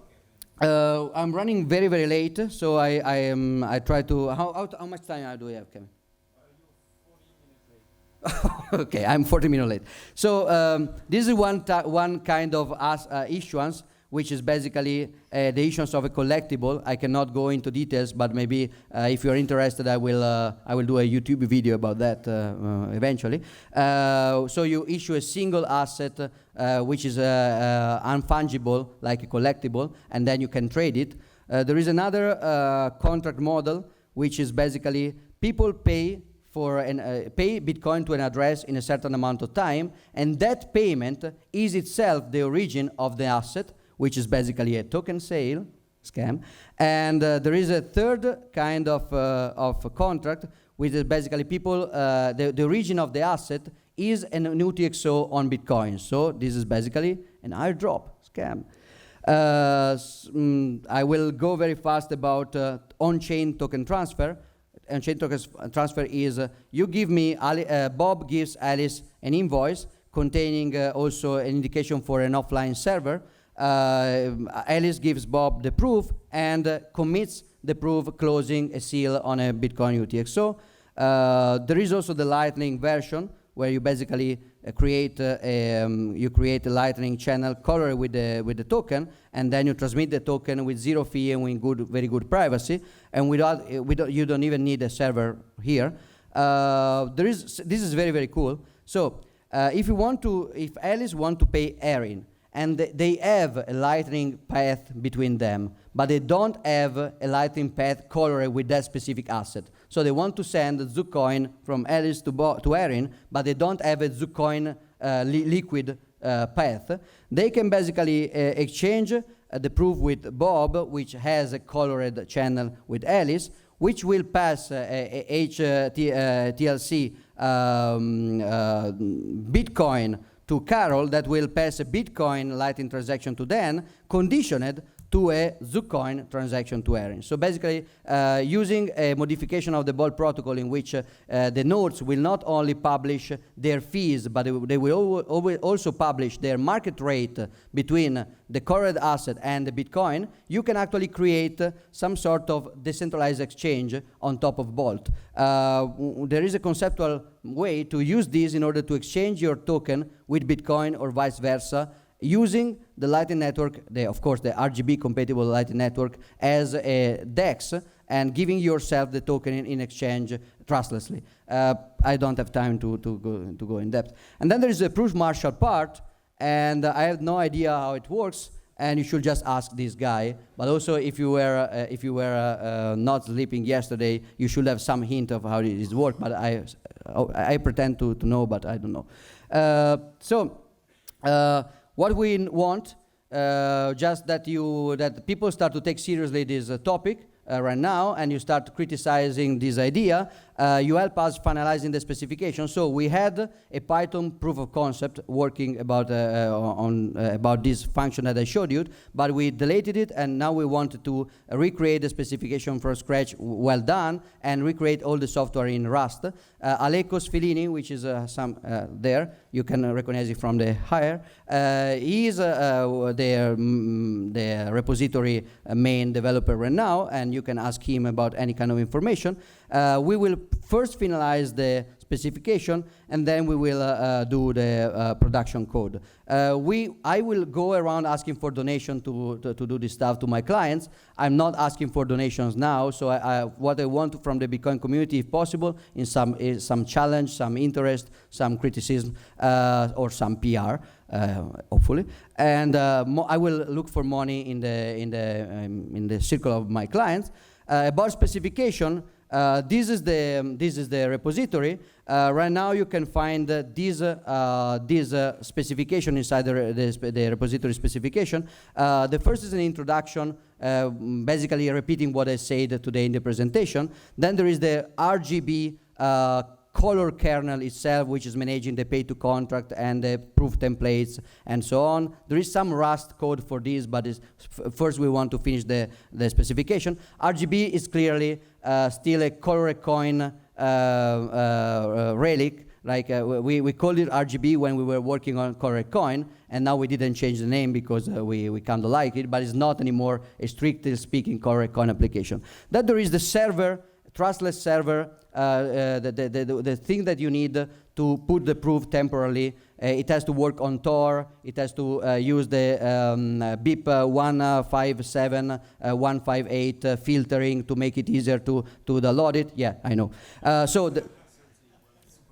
I'm running very, very late, so I try to, how much time do we have, Kevin? Okay, I'm 40 minutes late. So this is one kind of issuance, which is basically the issuance of a collectible. I cannot go into details, but maybe if you're interested, I will do a YouTube video about that eventually. So you issue a single asset, which is unfungible, like a collectible, and then you can trade it. There is another contract model, which is basically people pay pay Bitcoin to an address in a certain amount of time, and that payment is itself the origin of the asset, which is basically a token sale scam. And there is a third kind of contract, which is basically people, the origin of the asset is an UTXO on Bitcoin. So this is basically an airdrop scam. I will go very fast about on-chain token transfer. On-chain token transfer is you give me, Bob gives Alice an invoice containing also an indication for an offline server. Alice gives Bob the proof and commits the proof, closing a seal on a Bitcoin UTXO. There is also the Lightning version, where you basically create a Lightning channel colored with the token, and then you transmit the token with zero fee and with very good privacy, and you don't even need a server here. This is very, very cool. So if Alice want to pay Erin, and they have a Lightning path between them, but they don't have a Lightning path colored with that specific asset. So they want to send Zoocoin from Alice to Erin, but they don't have a Zoocoin liquid path. They can basically exchange the proof with Bob, which has a colored channel with Alice, which will pass TLC Bitcoin to Carol, that will pass a Bitcoin Lightning transaction to Dan, conditioned to a Zoocoin transaction to Erin. So basically, using a modification of the Bolt protocol in which the nodes will not only publish their fees, but they will also publish their market rate between the colored asset and the Bitcoin, you can actually create some sort of decentralized exchange on top of Bolt. There is a conceptual way to use this in order to exchange your token with Bitcoin or vice versa, using the Lightning Network, of course the RGB compatible Lightning Network, as a DEX, and giving yourself the token in exchange trustlessly. I don't have time to go in depth. And then there is a proof marshal part, and I have no idea how it works, and you should just ask this guy. But also, if you were not sleeping yesterday, you should have some hint of how it works. But I pretend to know, but I don't know. What we want, just that people start to take seriously this topic right now, and you start criticizing this idea. You help us finalizing the specification. So we had a Python proof of concept working about this function that I showed you, but we deleted it, and now we want to recreate the specification from scratch, well done, and recreate all the software in Rust. Aleko Sfilini, which is there, you can recognize it from the hire. He is the repository main developer right now, and you can ask him about any kind of information. We will first finalize the specification, and then we will do the production code. I will go around asking for donation to do this stuff to my clients. I'm not asking for donations now, so what I want from the Bitcoin community, if possible, is some challenge, some interest, some criticism, or some PR, hopefully. And I will look for money in the circle of my clients. About specification, this is the repository. Right now, you can find this specification inside the repository specification. The first is an introduction, basically repeating what I said today in the presentation. Then there is the RGB color kernel itself, which is managing the pay to contract and the proof templates and so on. There is some Rust code for this, but first we want to finish the specification. RGB is clearly still a color coin relic. Like we called it RGB when we were working on Correct Coin, and now we didn't change the name because we kind of like it, but it's not anymore a strictly speaking Correct Coin application. Then there is the server, trustless server, the thing that you need to put the proof temporarily. It has to work on Tor. It has to use the BIP 157, 158 filtering to make it easier to download it. Yeah, I know.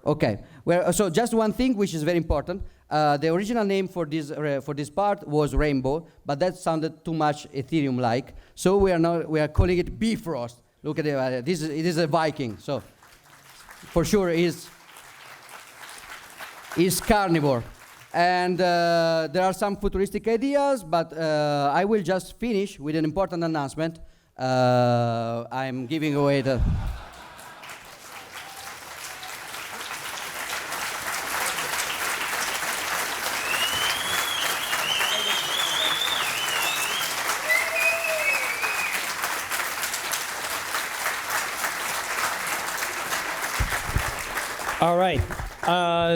Okay, well, so just one thing which is very important. The original name for this part was Rainbow, but that sounded too much Ethereum-like. So we are calling it Bifrost. Look at it. It is a Viking. So for sure is carnivore. And there are some futuristic ideas, but I will just finish with an important announcement. I'm giving away the. All right.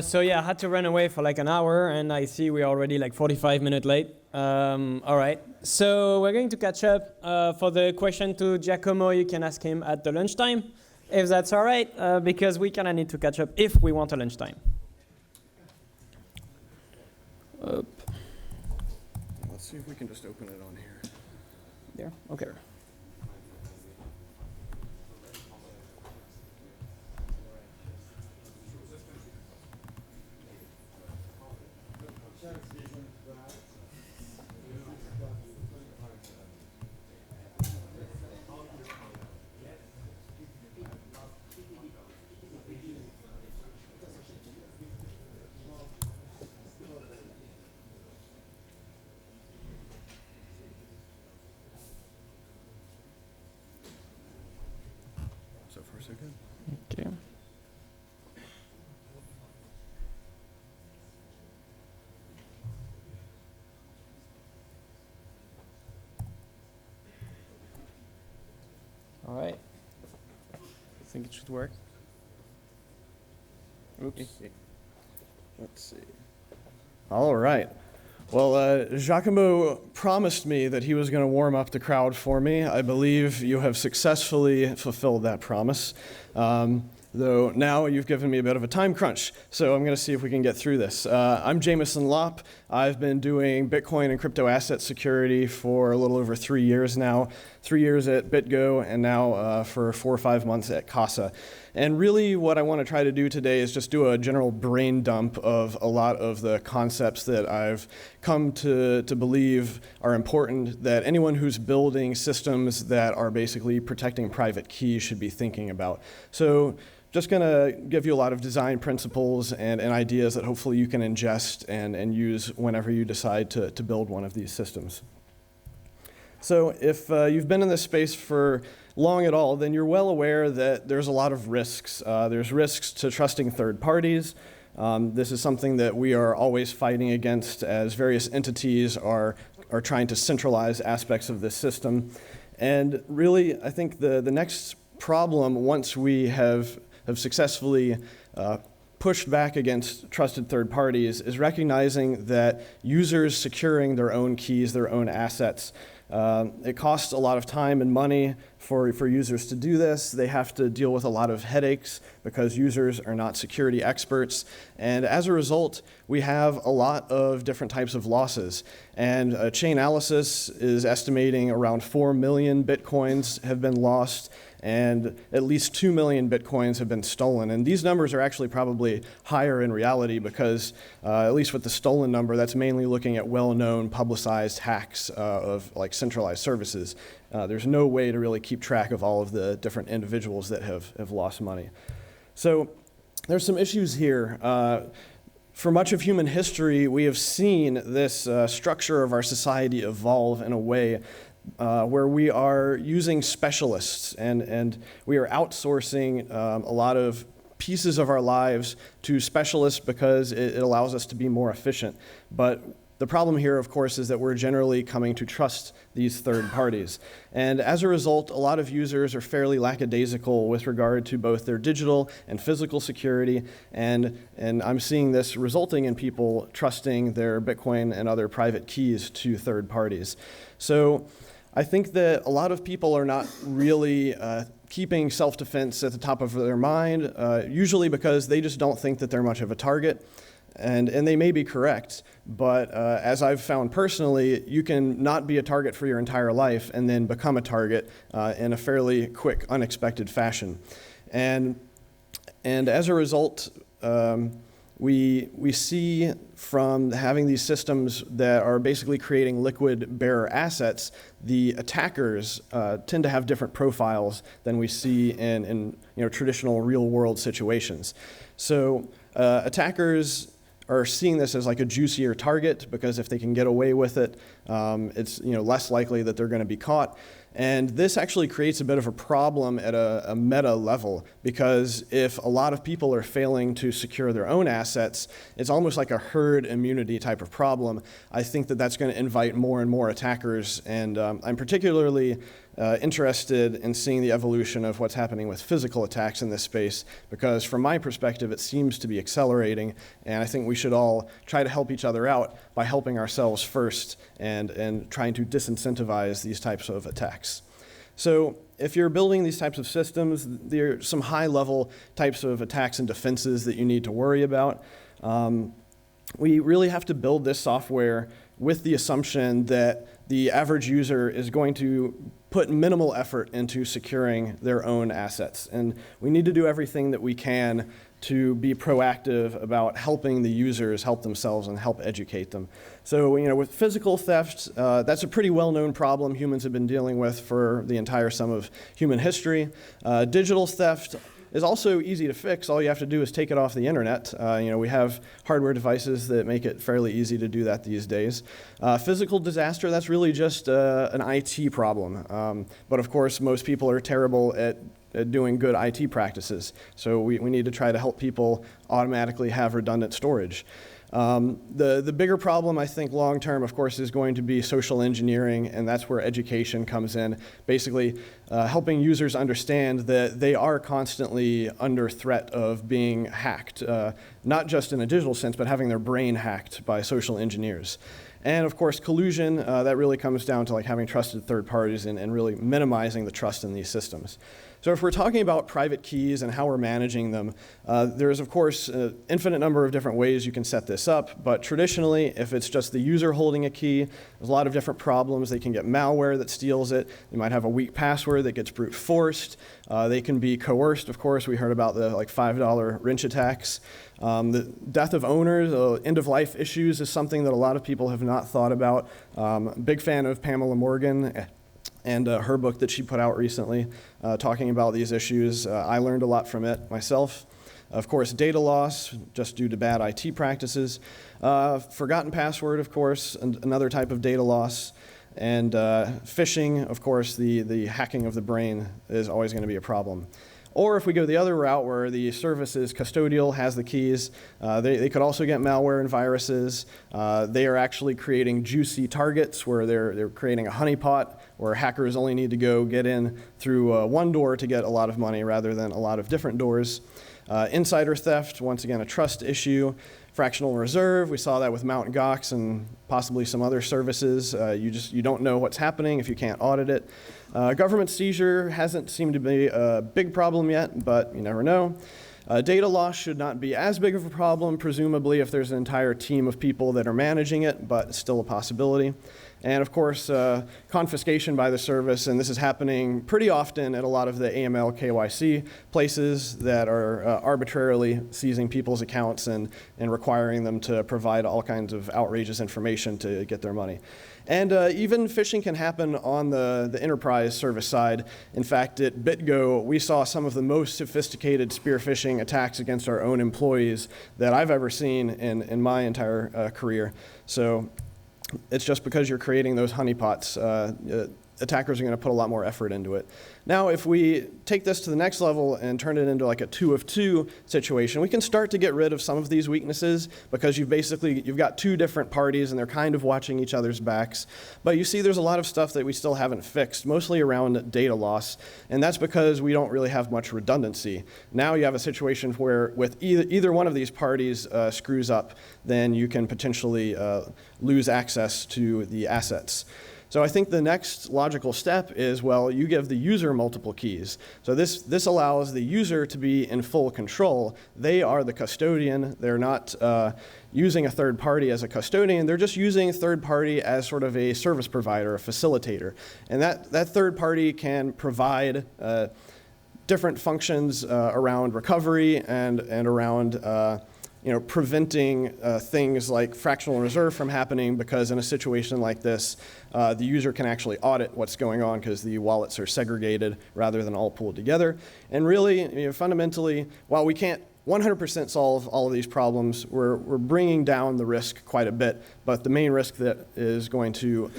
So yeah, I had to run away for like an hour, and I see we're already like 45 minutes late. All right. So we're going to catch up. For the question to Giacomo, you can ask him at the lunchtime, if that's all right, because we kind of need to catch up if we want a lunchtime. Let's see if we can just open it on here. There? Okay. So far, so good. Okay. All right. I think it should work. Oops. Let's see. All right. Well, Giacomo promised me that he was going to warm up the crowd for me. I believe you have successfully fulfilled that promise. Though now you've given me a bit of a time crunch, so I'm going to see if we can get through this. I'm Jameson Lopp. I've been doing Bitcoin and crypto asset security for a little over 3 years now, 3 years at BitGo, and now for 4 or 5 months at Casa. And really what I want to try to do today is just do a general brain dump of a lot of the concepts that I've come to believe are important, that anyone who's building systems that are basically protecting private keys should be thinking about. So just going to give you a lot of design principles and ideas that hopefully you can ingest and use whenever you decide to build one of these systems. So if you've been in this space for long at all, then you're well aware that there's a lot of risks. There's risks to trusting third parties. This is something that we are always fighting against as various entities are trying to centralize aspects of this system. And really, I think the next problem, once we have successfully pushed back against trusted third parties, is recognizing that users securing their own keys, their own assets, it costs a lot of time and money for users to do this. They have to deal with a lot of headaches because users are not security experts. And as a result, we have a lot of different types of losses. And Chainalysis is estimating around 4 million Bitcoins have been lost, and at least 2 million Bitcoins have been stolen. And these numbers are actually probably higher in reality because, at least with the stolen number, that's mainly looking at well-known publicized hacks of like centralized services. There's no way to really keep track of all of the different individuals that have lost money. So there's some issues here. For much of human history, we have seen this structure of our society evolve in a way where we are using specialists and we are outsourcing a lot of pieces of our lives to specialists because it allows us to be more efficient. But the problem here, of course, is that we're generally coming to trust these third parties. And as a result, a lot of users are fairly lackadaisical with regard to both their digital and physical security. And I'm seeing this resulting in people trusting their Bitcoin and other private keys to third parties. So I think that a lot of people are not really keeping self-defense at the top of their mind, usually because they just don't think that they're much of a target. And they may be correct, but as I've found personally, you can not be a target for your entire life and then become a target in a fairly quick, unexpected fashion. And as a result, we see from having these systems that are basically creating liquid bearer assets, the attackers tend to have different profiles than we see in traditional real-world situations. So attackers are seeing this as like a juicier target because if they can get away with it, it's less likely that they're going to be caught. And this actually creates a bit of a problem at a meta level, because if a lot of people are failing to secure their own assets, it's almost like a herd immunity type of problem. I think that that's going to invite more and more attackers, and I'm particularly interested in seeing the evolution of what's happening with physical attacks in this space, because from my perspective, it seems to be accelerating, and I think we should all try to help each other out by helping ourselves first and trying to disincentivize these types of attacks. So if you're building these types of systems, there are some high-level types of attacks and defenses that you need to worry about. We really have to build this software with the assumption that the average user is going to put minimal effort into securing their own assets. And we need to do everything that we can to be proactive about helping the users help themselves and help educate them. So, with physical theft, that's a pretty well-known problem humans have been dealing with for the entire sum of human history. Digital theft is also easy to fix. All you have to do is take it off the internet. We have hardware devices that make it fairly easy to do that these days. Physical disaster, that's really just an IT problem. But of course, most people are terrible at doing good IT practices. So we need to try to help people automatically have redundant storage. The bigger problem, I think, long-term, of course, is going to be social engineering, and that's where education comes in. Basically, helping users understand that they are constantly under threat of being hacked, not just in a digital sense, but having their brain hacked by social engineers. And of course, collusion, that really comes down to having trusted third parties and really minimizing the trust in these systems. So if we're talking about private keys and how we're managing them, there is, of course, an infinite number of different ways you can set this up. But traditionally, if it's just the user holding a key, there's a lot of different problems. They can get malware that steals it. They might have a weak password that gets brute forced. They can be coerced, of course. We heard about the $5 wrench attacks. The death of owners, end-of-life issues is something that a lot of people have not thought about. Big fan of Pamela Morgan and her book that she put out recently talking about these issues. I learned a lot from it myself. Of course, data loss, just due to bad IT practices. Forgotten password, of course, and another type of data loss. And phishing, of course, the hacking of the brain is always going to be a problem. Or if we go the other route where the service is custodial, has the keys, they could also get malware and viruses. They are actually creating juicy targets where they're creating a honeypot where hackers only need to go get in through one door to get a lot of money rather than a lot of different doors. Insider theft, once again, a trust issue. Fractional reserve, we saw that with Mt. Gox and possibly some other services. You don't know what's happening if you can't audit it. Government seizure hasn't seemed to be a big problem yet, but you never know. Data loss should not be as big of a problem, presumably, if there's an entire team of people that are managing it, but it's still a possibility. And of course, confiscation by the service, and this is happening pretty often at a lot of the AML KYC places that are arbitrarily seizing people's accounts and requiring them to provide all kinds of outrageous information to get their money. And even phishing can happen on the enterprise service side. In fact, at BitGo, we saw some of the most sophisticated spear phishing attacks against our own employees that I've ever seen in my entire career. So it's just because you're creating those honeypots. attackers are going to put a lot more effort into it. Now, if we take this to the next level and turn it into like a 2 of 2 situation, we can start to get rid of some of these weaknesses because you've got two different parties and they're kind of watching each other's backs. But you see there's a lot of stuff that we still haven't fixed, mostly around data loss, and that's because we don't really have much redundancy. Now you have a situation where with either one of these parties screws up, then you can potentially lose access to the assets. So I think the next logical step is, well, you give the user multiple keys. So this allows the user to be in full control. They are the custodian. They're not using a third party as a custodian. They're just using a third party as sort of a service provider, a facilitator. And that third party can provide different functions around recovery and around preventing things like fractional reserve from happening, because in a situation like this, the user can actually audit what's going on because the wallets are segregated rather than all pooled together. And really, fundamentally, while we can't 100% solve all of these problems, we're bringing down the risk quite a bit. But the main risk that is going to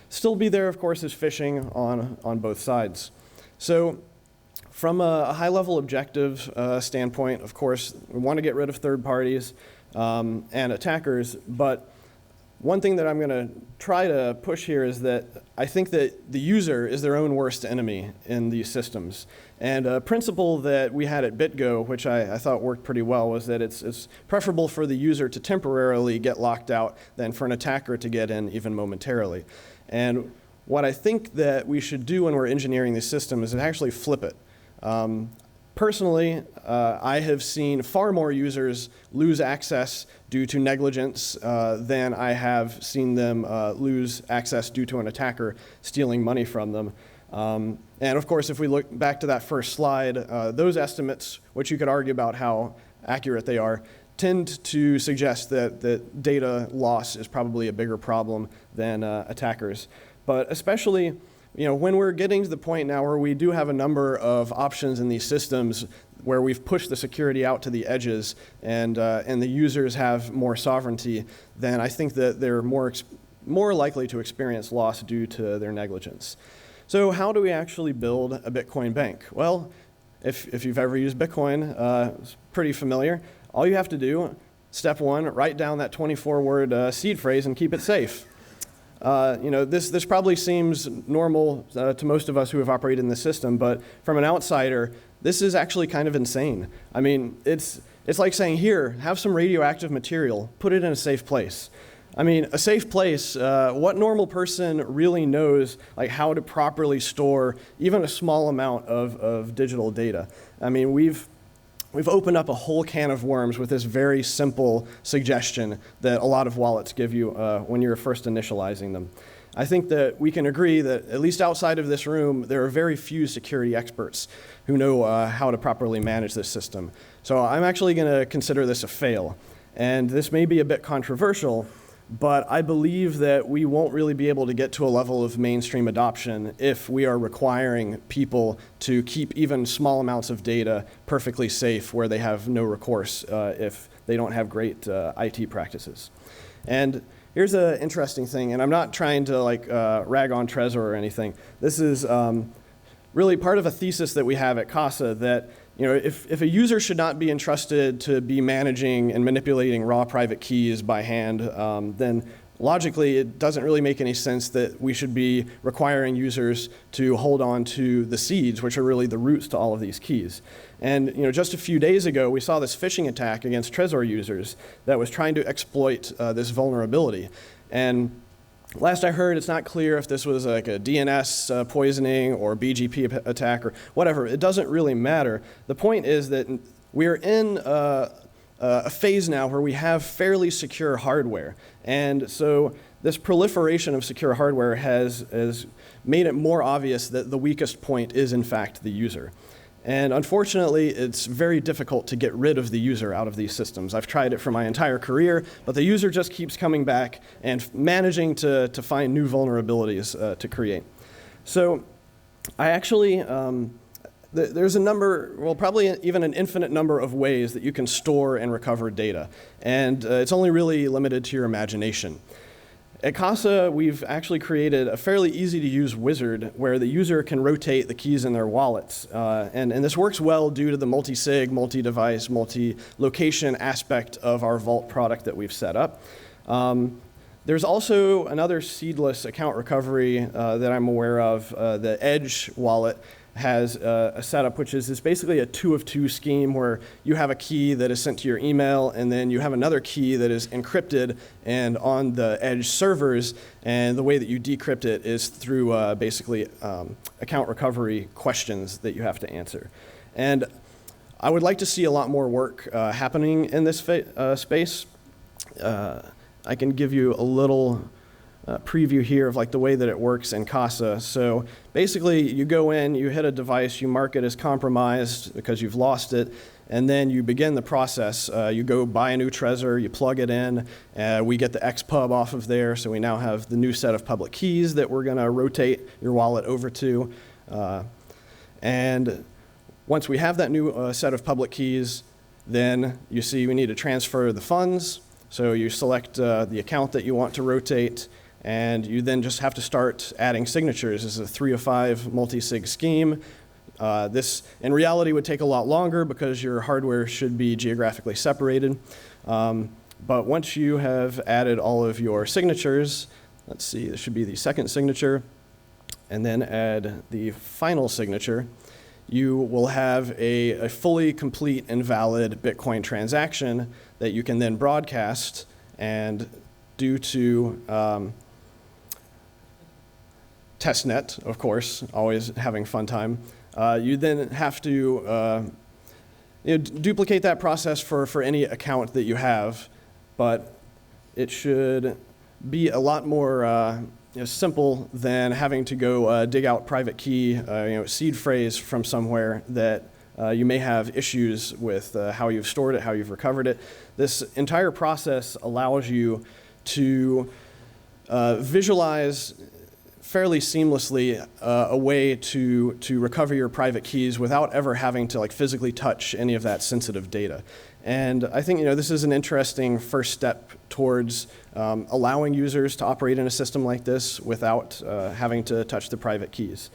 still be there, of course, is phishing on both sides. So from a high-level objective standpoint, of course, we want to get rid of third parties and attackers, but one thing that I'm going to try to push here is that I think that the user is their own worst enemy in these systems. And a principle that we had at BitGo, which I thought worked pretty well, was that it's preferable for the user to temporarily get locked out than for an attacker to get in even momentarily. And what I think that we should do when we're engineering these systems is actually flip it. Personally, I have seen far more users lose access due to negligence than I have seen them lose access due to an attacker stealing money from them. And of course, if we look back to that first slide, those estimates, which you could argue about how accurate they are, tend to suggest that data loss is probably a bigger problem than attackers. But especially, when we're getting to the point now where we do have a number of options in these systems where we've pushed the security out to the edges and the users have more sovereignty, then I think that they're more likely to experience loss due to their negligence. So how do we actually build a Bitcoin bank? Well, if you've ever used Bitcoin, it's pretty familiar. All you have to do, step one, write down that 24-word seed phrase and keep it safe. This probably seems normal to most of us who have operated in the system, but from an outsider, this is actually kind of insane. I mean, it's like saying, here, have some radioactive material, put it in a safe place. I mean, a safe place, what normal person really knows like how to properly store even a small amount of digital data? I mean, we've opened up a whole can of worms with this very simple suggestion that a lot of wallets give you when you're first initializing them. I think that we can agree that at least outside of this room, there are very few security experts who know how to properly manage this system. So I'm actually going to consider this a fail. And this may be a bit controversial, but I believe that we won't really be able to get to a level of mainstream adoption if we are requiring people to keep even small amounts of data perfectly safe where they have no recourse if they don't have great IT practices. And here's an interesting thing, and I'm not trying to rag on Trezor or anything. This is really part of a thesis that we have at CASA that if a user should not be entrusted to be managing and manipulating raw private keys by hand, then logically it doesn't really make any sense that we should be requiring users to hold on to the seeds, which are really the roots to all of these keys. And just a few days ago, we saw this phishing attack against Trezor users that was trying to exploit this vulnerability. And last I heard, it's not clear if this was like a DNS poisoning or BGP attack or whatever. It doesn't really matter. The point is that we're in a phase now where we have fairly secure hardware. And so this proliferation of secure hardware has made it more obvious that the weakest point is, in fact, the user. And unfortunately, it's very difficult to get rid of the user out of these systems. I've tried it for my entire career, but the user just keeps coming back and managing to find new vulnerabilities to create. So I actually, there's a number, well, probably even an infinite number of ways that you can store and recover data. And it's only really limited to your imagination. At Casa, we've actually created a fairly easy-to-use wizard where the user can rotate the keys in their wallets. And this works well due to the multi-sig, multi-device, multi-location aspect of our Vault product that we've set up. There's also another seedless account recovery that I'm aware of. The Edge wallet has a setup which is basically a 2-of-2 scheme where you have a key that is sent to your email and then you have another key that is encrypted and on the Edge servers, and the way that you decrypt it is through basically account recovery questions that you have to answer. And I would like to see a lot more work happening in this space. I can give you a little preview here of like the way that it works in Casa. So basically you go in, you hit a device, you mark it as compromised because you've lost it, and then you begin the process. You go buy a new Trezor, you plug it in, we get the XPub off of there, so we now have the new set of public keys that we're gonna rotate your wallet over to. And once we have that new set of public keys, then you see we need to transfer the funds. So you select the account that you want to rotate, and you then just have to start adding signatures. This is a 3-of-5 multi-sig scheme. This, in reality, would take a lot longer because your hardware should be geographically separated. But once you have added all of your signatures, let's see, this should be the second signature, and then add the final signature, you will have a fully complete and valid Bitcoin transaction that you can then broadcast. And due to testnet, of course, always having fun time, you then have to duplicate that process for any account that you have, but it should be a lot more simple than having to go dig out private key, seed phrase from somewhere that you may have issues with how you've stored it, how you've recovered it. This entire process allows you to visualize fairly seamlessly a way to recover your private keys without ever having to physically touch any of that sensitive data. And I think this is an interesting first step towards allowing users to operate in a system like this without having to touch the private keys.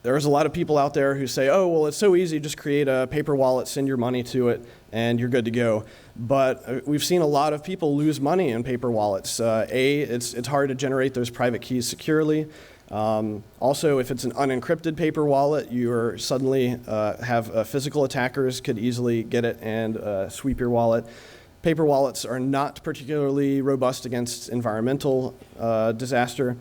There's a lot of people out there who say, oh, well, it's so easy, just create a paper wallet, send your money to it, and you're good to go. But we've seen a lot of people lose money in paper wallets. It's hard to generate those private keys securely. Also, if it's an unencrypted paper wallet, you're suddenly have physical attackers could easily get it and sweep your wallet. Paper wallets are not particularly robust against environmental disaster.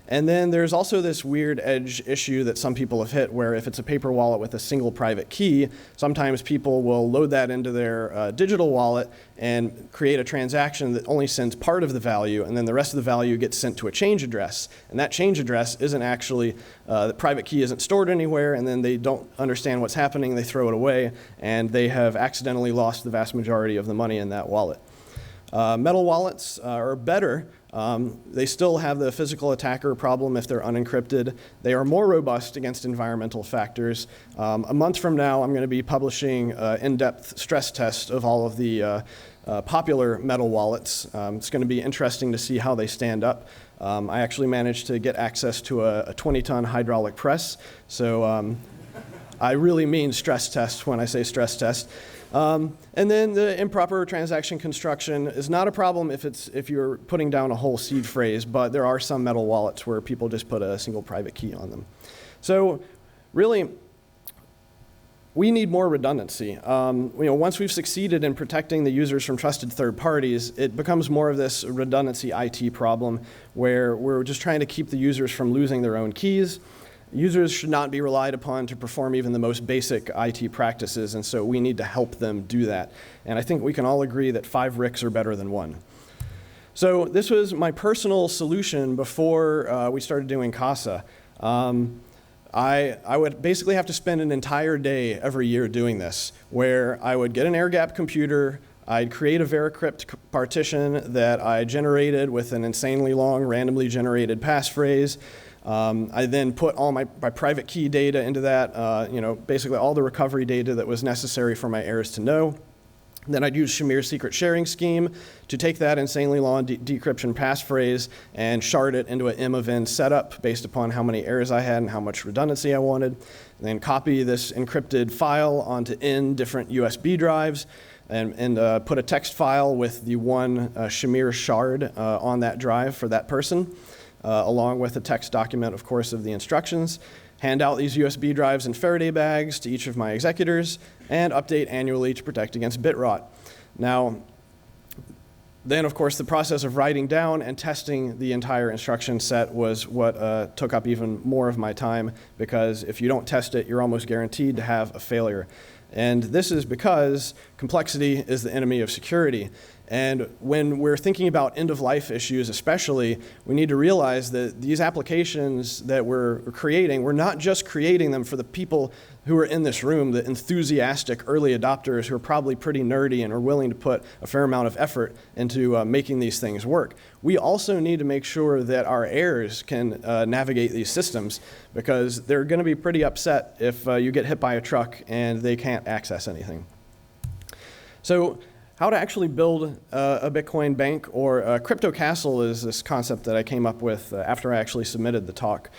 And then there's also this weird edge issue that some people have hit where if it's a paper wallet with a single private key, sometimes people will load that into their digital wallet and create a transaction that only sends part of the value, and then the rest of the value gets sent to a change address. And that change address isn't actually, the private key isn't stored anywhere, and then they don't understand what's happening, they throw it away, and they have accidentally lost the vast majority of the money in that wallet. Metal wallets are better. They still have the physical attacker problem if they're unencrypted. They are more robust against environmental factors. A month from now, I'm going to be publishing an in-depth stress test of all of the popular metal wallets. It's going to be interesting to see how they stand up. I actually managed to get access to a 20-ton hydraulic press, so I really mean stress test when I say stress test. And then the improper transaction construction is not a problem if you're putting down a whole seed phrase, but there are some metal wallets where people just put a single private key on them. So really, we need more redundancy. Once we've succeeded in protecting the users from trusted third parties, it becomes more of this redundancy IT problem where we're just trying to keep the users from losing their own keys. Users should not be relied upon to perform even the most basic IT practices, and so we need to help them do that. And I think we can all agree that 5 RICs are better than 1. So this was my personal solution before we started doing Casa. I would basically have to spend an entire day every year doing this, where I would get an air-gapped computer, I'd create a Veracrypt partition that I generated with an insanely long, randomly generated passphrase. I then put all my private key data into that, basically all the recovery data that was necessary for my heirs to know. Then I'd use Shamir's secret sharing scheme to take that insanely long decryption passphrase and shard it into an M of N setup based upon how many errors I had and how much redundancy I wanted. And then copy this encrypted file onto N different USB drives and put a text file with the one Shamir shard on that drive for that person, along with a text document, of course, of the instructions. Hand out these USB drives in Faraday bags to each of my executors, and update annually to protect against bit rot. Now, then, of course, the process of writing down and testing the entire instruction set was what took up even more of my time, because if you don't test it, you're almost guaranteed to have a failure. And this is because complexity is the enemy of security. And when we're thinking about end-of-life issues especially, we need to realize that these applications that we're creating, we're not just creating them for the people who are in this room, the enthusiastic early adopters who are probably pretty nerdy and are willing to put a fair amount of effort into making these things work. We also need to make sure that our heirs can navigate these systems, because they're going to be pretty upset if you get hit by a truck and they can't access anything. So, how to actually build a Bitcoin bank, or a crypto castle, is this concept that I came up with after I actually submitted the talk.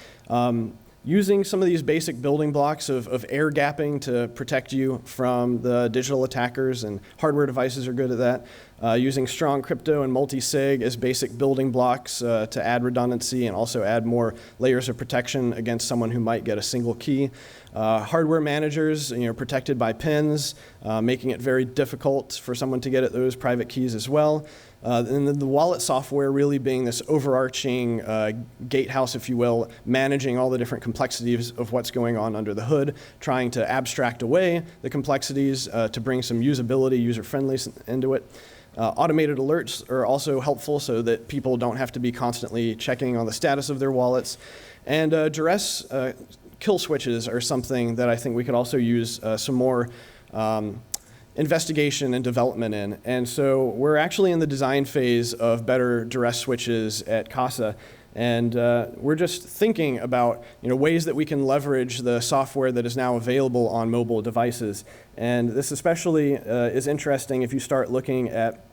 Using some of these basic building blocks of air gapping to protect you from the digital attackers, and hardware devices are good at that. Using strong crypto and multi-sig as basic building blocks to add redundancy and also add more layers of protection against someone who might get a single key. Hardware managers, protected by pins, making it very difficult for someone to get at those private keys as well. And then the wallet software really being this overarching gatehouse, if you will, managing all the different complexities of what's going on under the hood, trying to abstract away the complexities to bring some usability, user-friendliness into it. Automated alerts are also helpful so that people don't have to be constantly checking on the status of their wallets. And duress kill switches are something that I think we could also use some more investigation and development in. And so we're actually in the design phase of better duress switches at CASA. And we're just thinking about ways that we can leverage the software that is now available on mobile devices. And this especially is interesting if you start looking at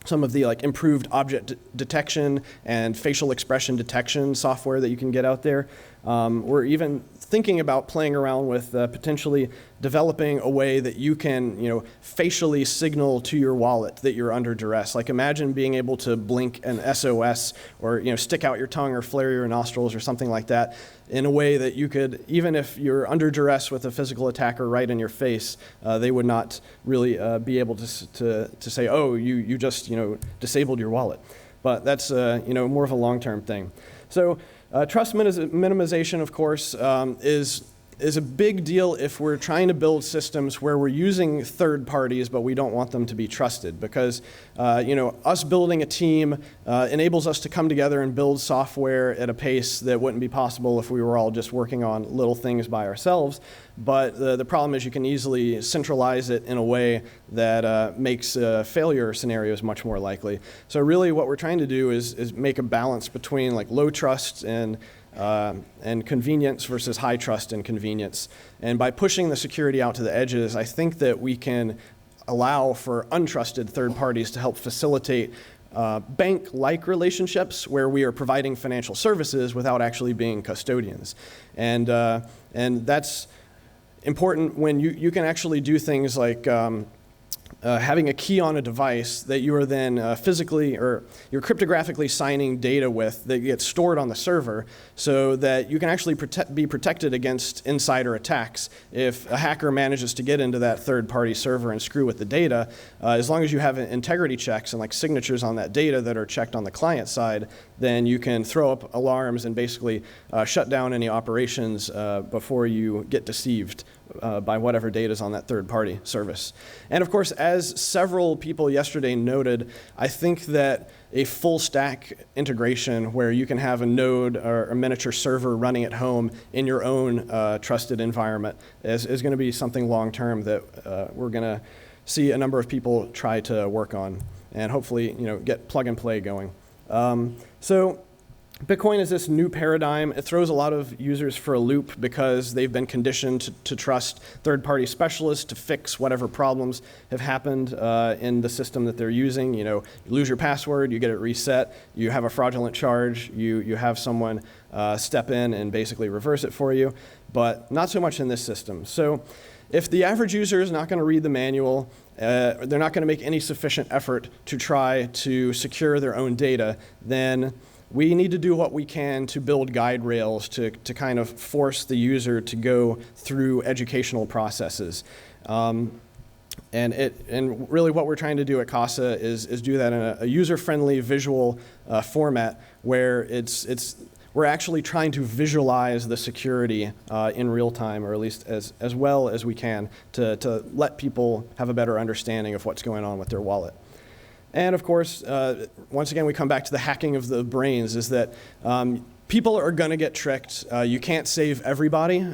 some of the improved object detection and facial expression detection software that you can get out there. We're even thinking about playing around with potentially developing a way that you can, facially signal to your wallet that you're under duress. Like, imagine being able to blink an SOS, or stick out your tongue or flare your nostrils or something like that, in a way that you could, even if you're under duress with a physical attacker right in your face, they would not really be able to say, oh, you just disabled your wallet. But that's more of a long-term thing. So. Trust minimization, of course, is a big deal if we're trying to build systems where we're using third parties, but we don't want them to be trusted, because us building a team enables us to come together and build software at a pace that wouldn't be possible if we were all just working on little things by ourselves. But the problem is you can easily centralize it in a way that makes failure scenarios much more likely. So really what we're trying to do is make a balance between low trust and convenience versus high trust and convenience. And by pushing the security out to the edges, I think that we can allow for untrusted third parties to help facilitate bank-like relationships where we are providing financial services without actually being custodians. And that's important when you can actually do things like having a key on a device that you are then physically, or you're cryptographically signing data with, that gets stored on the server, so that you can actually be protected against insider attacks. If a hacker manages to get into that third-party server and screw with the data, as long as you have integrity checks and signatures on that data that are checked on the client side, then you can throw up alarms and basically shut down any operations before you get deceived by whatever data is on that third-party service. And of course, as several people yesterday noted, I think that a full stack integration where you can have a node or a miniature server running at home in your own trusted environment is going to be something long-term that we're going to see a number of people try to work on, and hopefully get plug and play going. So Bitcoin is this new paradigm. It throws a lot of users for a loop because they've been conditioned to trust third-party specialists to fix whatever problems have happened in the system that they're using. You know, you lose your password, you get it reset, you have a fraudulent charge, you have someone step in and basically reverse it for you, but not so much in this system. So if the average user is not going to read the manual, they're not going to make any sufficient effort to try to secure their own data, then we need to do what we can to build guide rails to kind of force the user to go through educational processes. And really what we're trying to do at CASA is do that in a user-friendly visual format where we're actually trying to visualize the security in real time, or at least as well as we can, to let people have a better understanding of what's going on with their wallet. And of course, once again, we come back to the hacking of the brains, is that people are going to get tricked. You can't save everybody,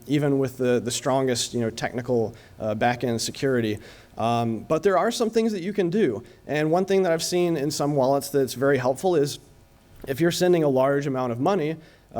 even with the strongest technical back-end security. But there are some things that you can do. And one thing that I've seen in some wallets that's very helpful is if you're sending a large amount of money,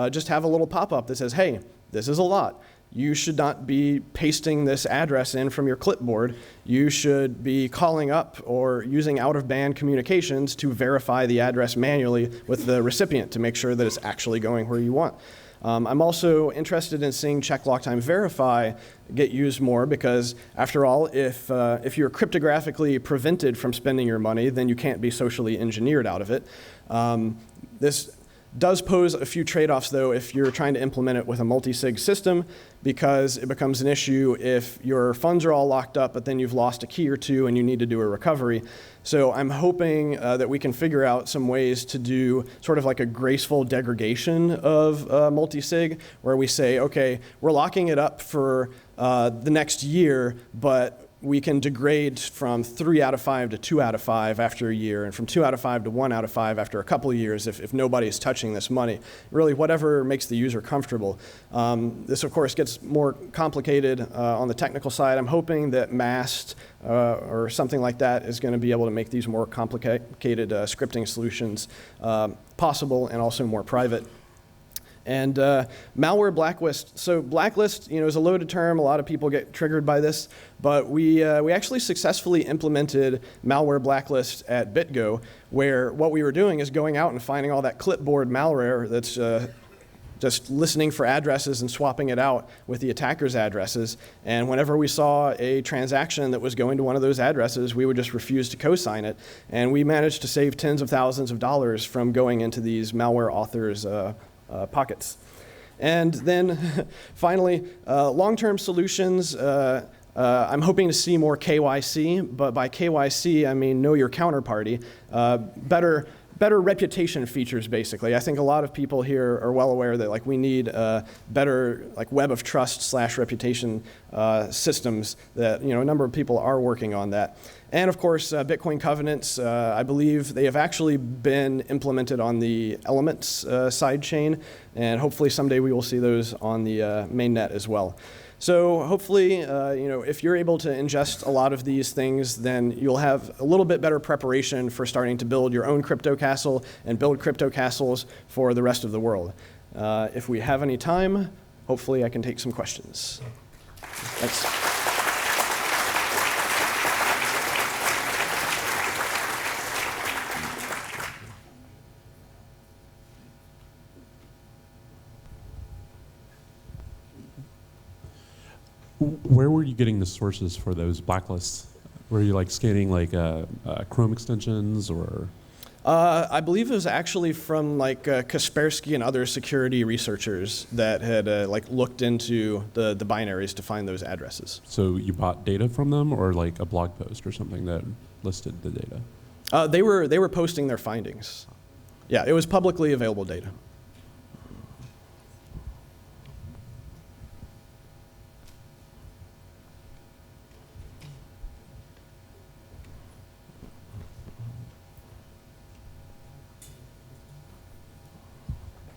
just have a little pop-up that says, hey, this is a lot. You should not be pasting this address in from your clipboard. You should be calling up or using out-of-band communications to verify the address manually with the recipient to make sure that it's actually going where you want. I'm also interested in seeing check lock time verify get used more because, after all, if you're cryptographically prevented from spending your money, then you can't be socially engineered out of it. This does pose a few trade-offs, though, if you're trying to implement it with a multi-sig system, because it becomes an issue if your funds are all locked up, but then you've lost a key or two and you need to do a recovery. So I'm hoping that we can figure out some ways to do sort of like a graceful degradation of multi-sig, where we say, okay, we're locking it up for the next year, but we can degrade from 3 out of 5 to 2 out of 5 after a year, and from 2 out of 5 to 1 out of 5 after a couple of years if nobody is touching this money. Really, whatever makes the user comfortable. This, of course, gets more complicated on the technical side. I'm hoping that Mast or something like that is going to be able to make these more complicated scripting solutions possible and also more private. And malware blacklist. So blacklist, is a loaded term. A lot of people get triggered by this, but we actually successfully implemented malware blacklist at BitGo, where what we were doing is going out and finding all that clipboard malware that's just listening for addresses and swapping it out with the attacker's addresses. And whenever we saw a transaction that was going to one of those addresses, we would just refuse to co-sign it. And we managed to save tens of thousands of dollars from going into these malware authors' pockets. And then finally, long-term solutions. I'm hoping to see more KYC, but by KYC, I mean know your counterparty. Better reputation features, basically. I think a lot of people here are well aware that we need better web of trust / reputation systems that a number of people are working on that. And of course, Bitcoin covenants, I believe they have actually been implemented on the Elements sidechain, and hopefully someday we will see those on the mainnet as well. So hopefully, if you're able to ingest a lot of these things, then you'll have a little bit better preparation for starting to build your own crypto castle and build crypto castles for the rest of the world. If we have any time, hopefully I can take some questions. Thanks. Where were you getting the sources for those blacklists? Were you scanning Chrome extensions or? I believe it was actually from Kaspersky and other security researchers that had looked into the binaries to find those addresses. So you bought data from them, or a blog post or something that listed the data? They were posting their findings. Yeah, it was publicly available data.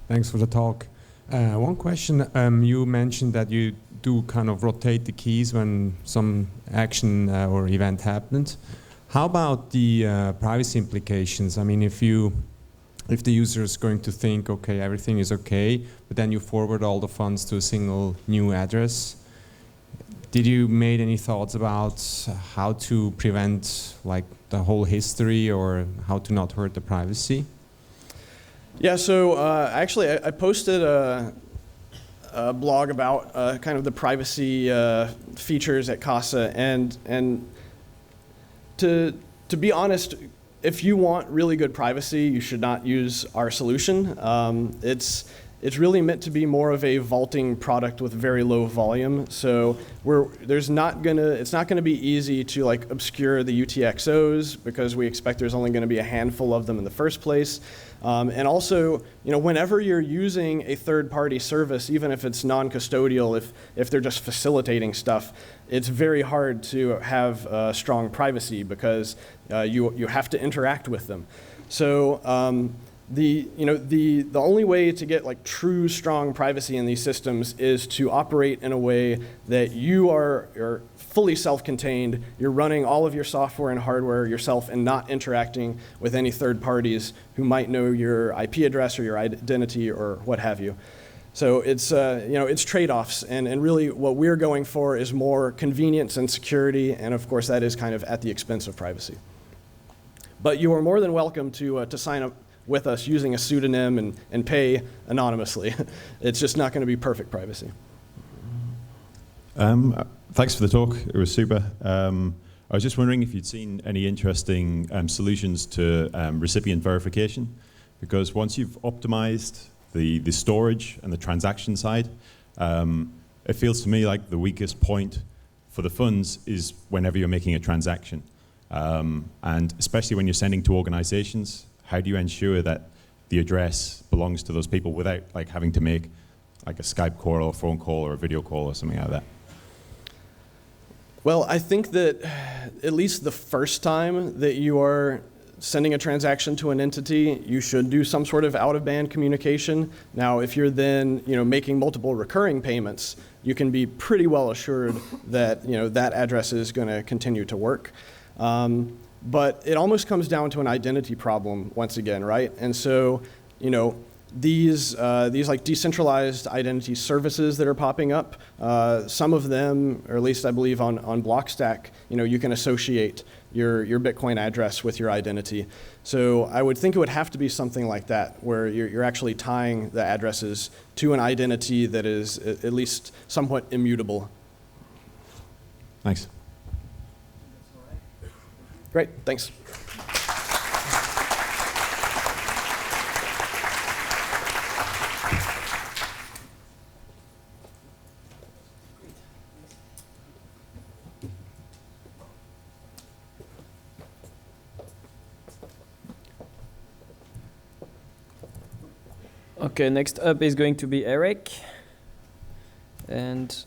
Thanks for the talk. One question, you mentioned that you do kind of rotate the keys when some action or event happens. How about the privacy implications? I mean, if you if the user is going to think, okay, everything is okay, but then you forward all the funds to a single new address. Did you made any thoughts about how to prevent like the whole history, or how to not hurt the privacy? Yeah, so actually I posted a blog about kind of the privacy features at CASA, and to be honest, if you want really good privacy, you should not use our solution. It's really meant to be more of a vaulting product with very low volume. So it's not gonna be easy to like obscure the UTXOs, because we expect there's only gonna be a handful of them in the first place. And also, whenever you're using a third-party service, even if it's non-custodial, if they're just facilitating stuff, it's very hard to have strong privacy, because you have to interact with them. So the only way to get like true strong privacy in these systems is to operate in a way that you're fully self-contained, you're running all of your software and hardware yourself and not interacting with any third parties who might know your IP address or your identity or what have you. So it's trade-offs, and really what we're going for is more convenience and security, and of course that is kind of at the expense of privacy. But you are more than welcome to sign up with us using a pseudonym and pay anonymously. It's just not going to be perfect privacy. Thanks for the talk. It was super. I was just wondering if you'd seen any interesting solutions to recipient verification, because once you've optimized the storage and the transaction side, it feels to me like the weakest point for the funds is whenever you're making a transaction. And especially when you're sending to organizations, how do you ensure that the address belongs to those people without like having to make like a Skype call or a phone call or a video call or something like that? Well, I think that at least the first time that you are sending a transaction to an entity, you should do some sort of out-of-band communication. Now, if you're then making multiple recurring payments, you can be pretty well assured that that address is going to continue to work. But it almost comes down to an identity problem once again, right? And so, these like decentralized identity services that are popping up, some of them, or at least I believe on Blockstack, you can associate your Bitcoin address with your identity. So I would think it would have to be something like that, where you're actually tying the addresses to an identity that is at least somewhat immutable. Thanks. Great, thanks. Okay, next up is going to be Eric. And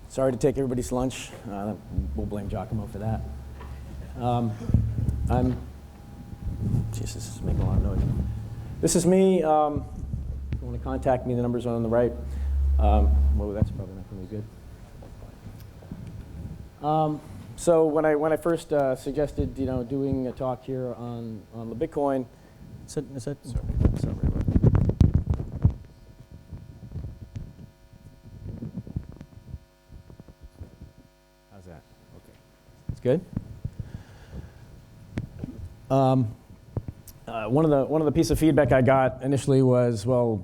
Sorry to take everybody's lunch. We'll blame Giacomo for that. Jeez, this is making a lot of noise. This is me. If you want to contact me, the numbers are on the right. Well, that's probably not going to be good. So when I first suggested, doing a talk here on the Bitcoin, sorry. How's that? Okay, it's good. One of the pieces of feedback I got initially was, well,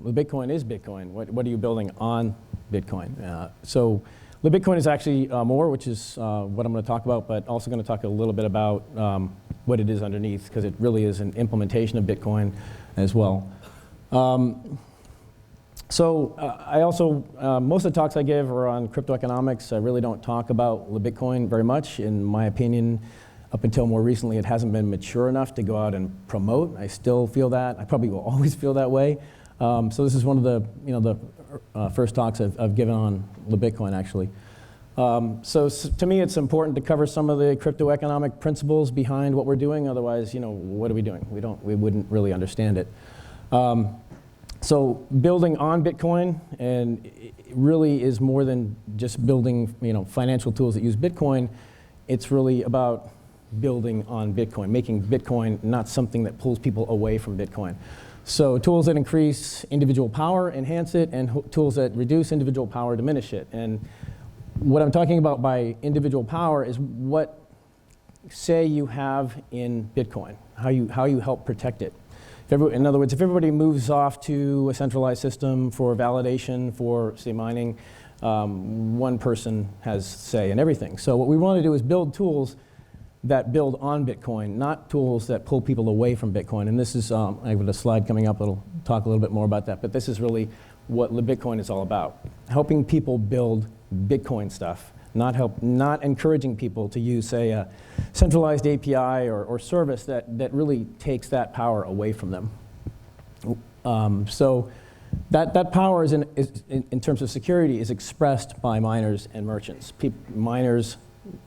Bitcoin is Bitcoin. What are you building on Bitcoin? So the Bitcoin is actually more, which is what I'm going to talk about, but also going to talk a little bit about what it is underneath, because it really is an implementation of Bitcoin as well. I also, most of the talks I give are on crypto economics. I really don't talk about the Bitcoin very much. In my opinion, up until more recently, it hasn't been mature enough to go out and promote. I still feel that. I probably will always feel that way. So this is one of the first talks I've given on the Bitcoin, actually. So to me, it's important to cover some of the crypto economic principles behind what we're doing. Otherwise, what are we doing? We wouldn't really understand it. So building on Bitcoin, and it really is more than just building financial tools that use Bitcoin. It's really about building on Bitcoin, making Bitcoin not something that pulls people away from Bitcoin. So tools that increase individual power enhance it, and tools that reduce individual power diminish it. And what I'm talking about by individual power is what, say, you have in Bitcoin, how you help protect it. In other words, if everybody moves off to a centralized system for validation, for, say, mining, one person has say in everything. So what we want to do is build tools that build on Bitcoin, not tools that pull people away from Bitcoin. And this is, I have a slide coming up that'll talk a little bit more about that, but this is really what the Bitcoin is all about. Helping people build Bitcoin stuff, not encouraging people to use, say, a centralized API or service that really takes that power away from them. So that power is in terms of security is expressed by miners and merchants. Miners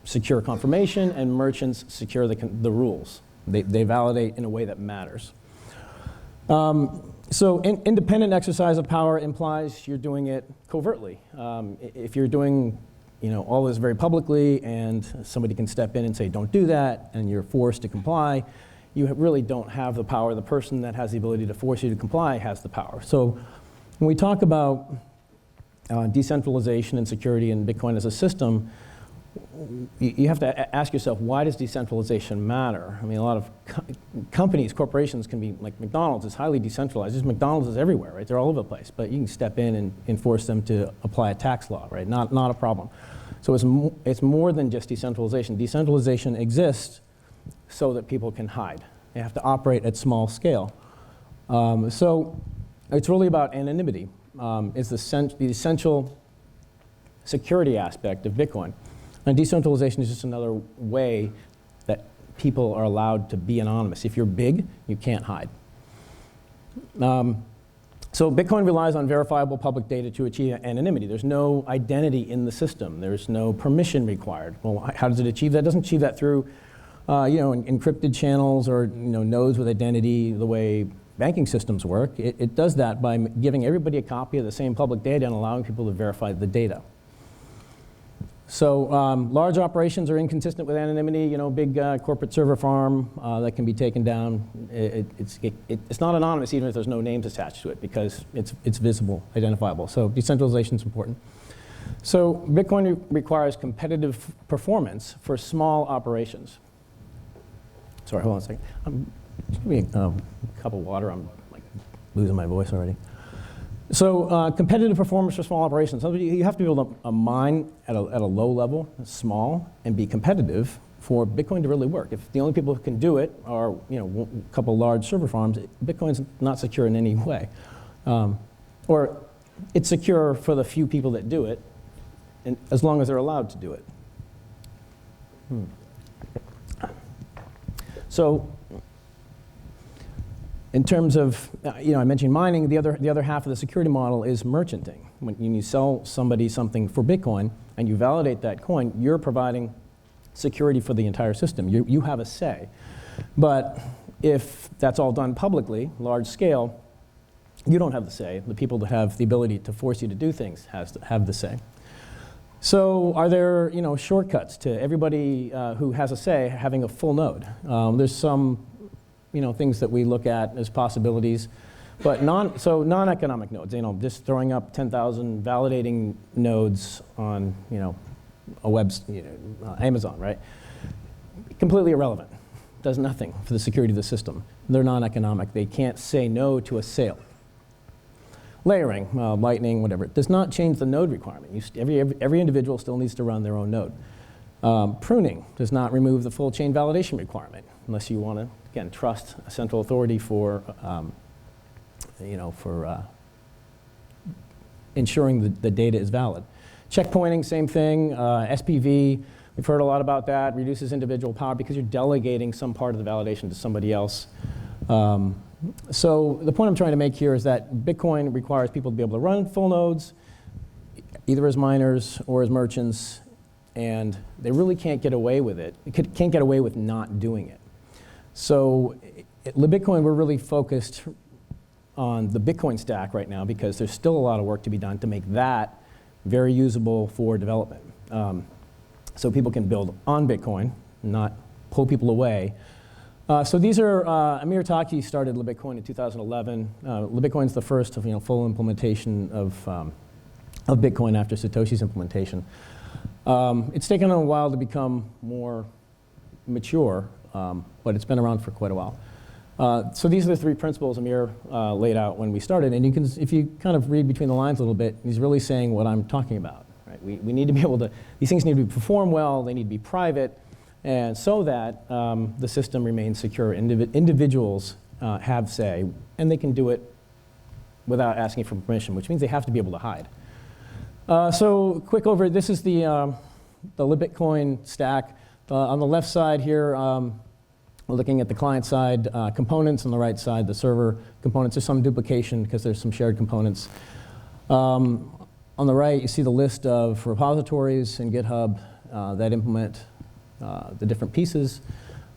secure confirmation, and merchants secure the rules. They validate in a way that matters. So independent exercise of power implies you're doing it covertly. If you're doing all this very publicly, and somebody can step in and say, don't do that, and you're forced to comply, you really don't have the power. The person that has the ability to force you to comply has the power. So when we talk about decentralization and security in Bitcoin as a system, you have to ask yourself, why does decentralization matter? I mean, a lot of companies, corporations can be, like McDonald's is highly decentralized. Just McDonald's is everywhere, right? They're all over the place. But you can step in and enforce them to apply a tax law, right? Not a problem. So it's more than just decentralization. Decentralization exists so that people can hide. They have to operate at small scale. So it's really about anonymity. It's the essential security aspect of Bitcoin. And decentralization is just another way that people are allowed to be anonymous. If you're big, you can't hide. So Bitcoin relies on verifiable public data to achieve anonymity. There's no identity in the system. There's no permission required. Well, how does it achieve that? It doesn't achieve that through encrypted channels or nodes with identity the way banking systems work. It does that by giving everybody a copy of the same public data and allowing people to verify the data. So large operations are inconsistent with anonymity. Big corporate server farm that can be taken down. It's not anonymous even if there's no names attached to it, because it's visible, identifiable. So decentralization is important. So Bitcoin requires competitive performance for small operations. Sorry, hold on a second. Just give me a cup of water. I'm losing my voice already. So competitive performance for small operations. So you have to build a mine at a low level, small, and be competitive for Bitcoin to really work. If the only people who can do it are a couple large server farms, Bitcoin's not secure in any way. Or it's secure for the few people that do it, and as long as they're allowed to do it. So In terms of, I mentioned mining, the other half of the security model is merchanting. When you sell somebody something for Bitcoin and you validate that coin, you're providing security for the entire system. You have a say. But if that's all done publicly, large scale, you don't have the say. The people that have the ability to force you to do things have the say. So are there shortcuts to everybody who has a say having a full node? There's some things that we look at as possibilities, but non-economic nodes, just throwing up 10,000 validating nodes on Amazon, right? Completely irrelevant. Does nothing for the security of the system. They're non-economic. They can't say no to a sale. Layering, lightning, whatever, it does not change the node requirement. Every individual still needs to run their own node. Pruning does not remove the full chain validation requirement, unless you want to, again, trust a central authority for, ensuring the data is valid. Checkpointing, same thing. SPV, we've heard a lot about that. Reduces individual power because you're delegating some part of the validation to somebody else. So the point I'm trying to make here is that Bitcoin requires people to be able to run full nodes, either as miners or as merchants, and they really can't get away with it. Can't get away with not doing it. So at Bitcoin, we're really focused on the Bitcoin stack right now because there's still a lot of work to be done to make that very usable for development. So people can build on Bitcoin, not pull people away. So these are, Amir Taki started LibBitcoin in 2011. LibBitcoin's the first of full implementation of Bitcoin after Satoshi's implementation. It's taken a while to become more mature, but it's been around for quite a while. So these are the three principles Amir laid out when we started, and if you kind of read between the lines a little bit, he's really saying what I'm talking about. Right? We need to be able to, these things need to perform well, they need to be private, and so that the system remains secure. Individuals have say, and they can do it without asking for permission, which means they have to be able to hide. So quick over, this is the LibBitcoin stack. On the left side here, we're looking at the client side components. On the right side, the server components. There's some duplication because there's some shared components. On the right, you see the list of repositories in GitHub that implement the different pieces.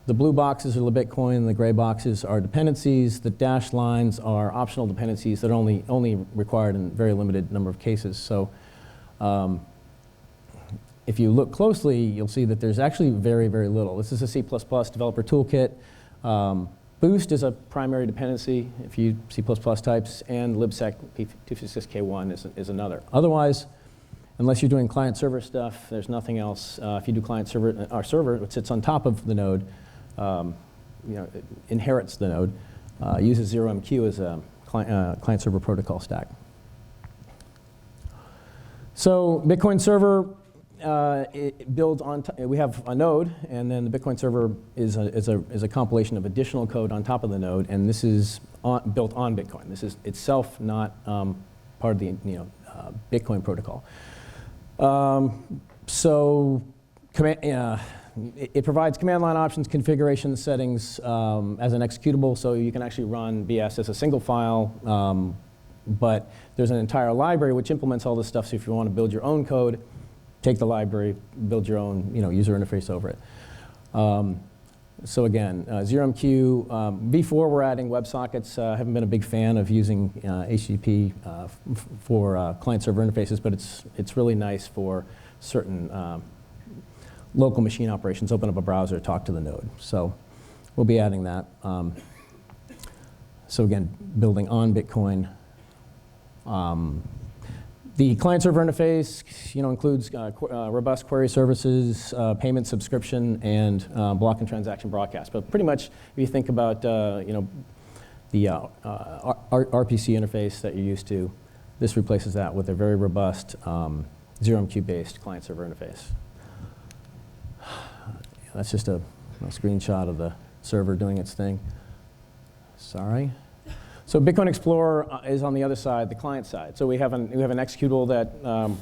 The blue boxes are LibBitcoin, the gray boxes are dependencies. The dashed lines are optional dependencies that are only required in a very limited number of cases. So if you look closely, you'll see that there's actually very, very little. This is a C++ developer toolkit. Boost is a primary dependency if you C++ types, and libsec p256k1 is another. Otherwise, unless you're doing client-server stuff, there's nothing else. If you do client-server, our server, which sits on top of the node, it inherits the node, uses 0MQ as a client-server protocol stack. So Bitcoin server, it builds on. We have a node, and then the Bitcoin server is a compilation of additional code on top of the node, and this is built on Bitcoin. This is itself not part of the Bitcoin protocol. So it provides command line options, configuration settings as an executable, so you can actually run BS as a single file. But there's an entire library which implements all this stuff. So if you want to build your own code, take the library, build your own user interface over it. So again, 0MQ, V4 we're adding WebSockets. I haven't been a big fan of using HTTP for client-server interfaces, but it's really nice for certain local machine operations. Open up a browser, talk to the node. So we'll be adding that. So again, building on Bitcoin. The client-server interface, includes robust query services, payment subscription, and block and transaction broadcast. But pretty much, if you think about the RPC interface that you're used to, this replaces that with a very robust 0MQ-based client-server interface. That's just a screenshot of the server doing its thing. Sorry. So Bitcoin Explorer is on the other side, the client side. So we have an executable that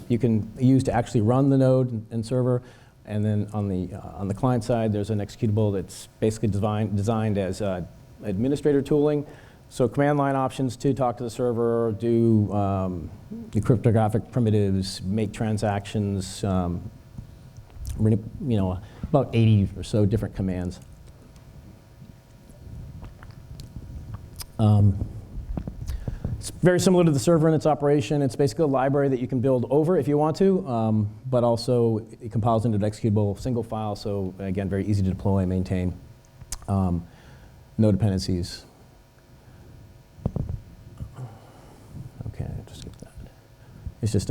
you can use to actually run the node and server, and then on the client side, there's an executable that's basically designed as administrator tooling So command line options to talk to the server, do the cryptographic primitives, make transactions, about 80 or so different commands. It's very similar to the server in its operation. It's basically a library that you can build over if you want to, but also it compiles into an executable single file, so again, very easy to deploy and maintain. No dependencies. Okay, just skip that. It's just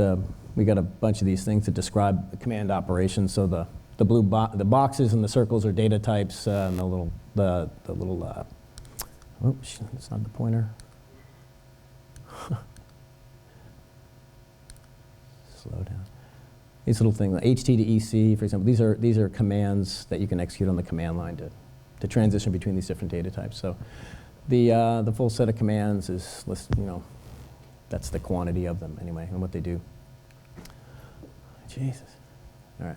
we got a bunch of these things to describe the command operation. So the boxes and the circles are data types, and the little oops, that's not the pointer. Slow down. These little things, HT to EC, for example, these are commands that you can execute on the command line to transition between these different data types. So the full set of commands is that's the quantity of them anyway, and what they do. Jesus. All right.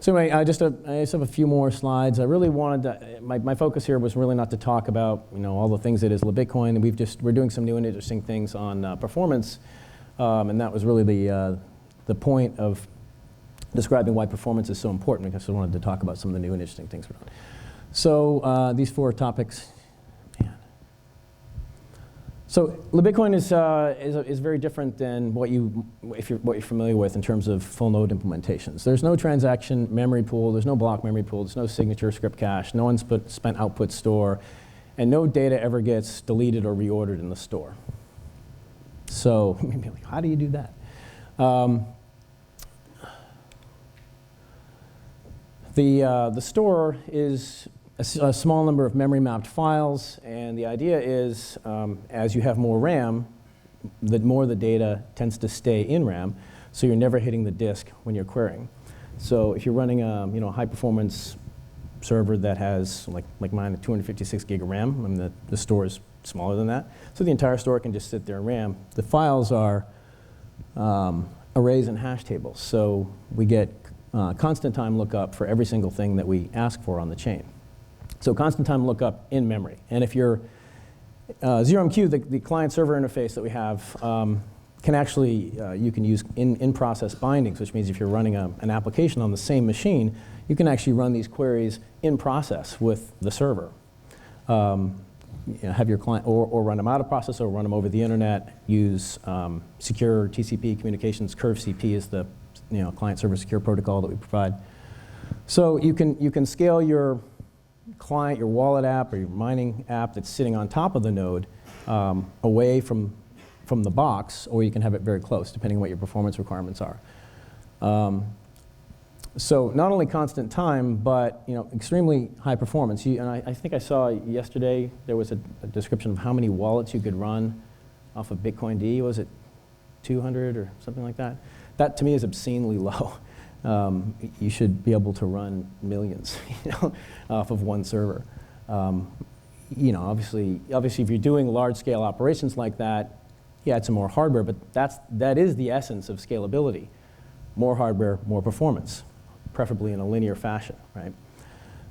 So anyway, I just have a few more slides. I really wanted to, my focus here was really not to talk about all the things that is Bitcoin. We're doing some new and interesting things on performance, and that was really the point of describing why performance is so important, because I wanted to talk about some of the new and interesting things we're doing. So these 4 topics. So Bitcoin is very different than what you're familiar with in terms of full node implementations. There's no transaction memory pool, there's no block memory pool, there's no signature script cache, no unspent output store, and no data ever gets deleted or reordered in the store. So maybe like, how do you do that? The store is a small number of memory mapped files, and the idea is as you have more RAM, the more the data tends to stay in RAM, so you're never hitting the disk when you're querying. So if you're running a high performance server that has like mine, 256 gig of RAM, I mean the store is smaller than that, so the entire store can just sit there in RAM. The files are arrays and hash tables, so we get constant time lookup for every single thing that we ask for on the chain. So constant time lookup in memory. And if you're 0MQ, the client-server interface that we have, can actually, you can use in-process bindings, which means if you're running an application on the same machine, you can actually run these queries in process with the server. Have your client, or run them out of process, or run them over the internet, use secure TCP communications. CurveCP is the client-server secure protocol that we provide. So you can scale your client, your wallet app, or your mining app that's sitting on top of the node away from the box, or you can have it very close, depending on what your performance requirements are. So not only constant time, but extremely high performance. And I think I saw yesterday there was a description of how many wallets you could run off of Bitcoin D. Was it 200 or something like that? That to me is obscenely low. You should be able to run millions, off of one server. Obviously, if you're doing large-scale operations like that, you add some more hardware, but that is the essence of scalability: more hardware, more performance, preferably in a linear fashion, right?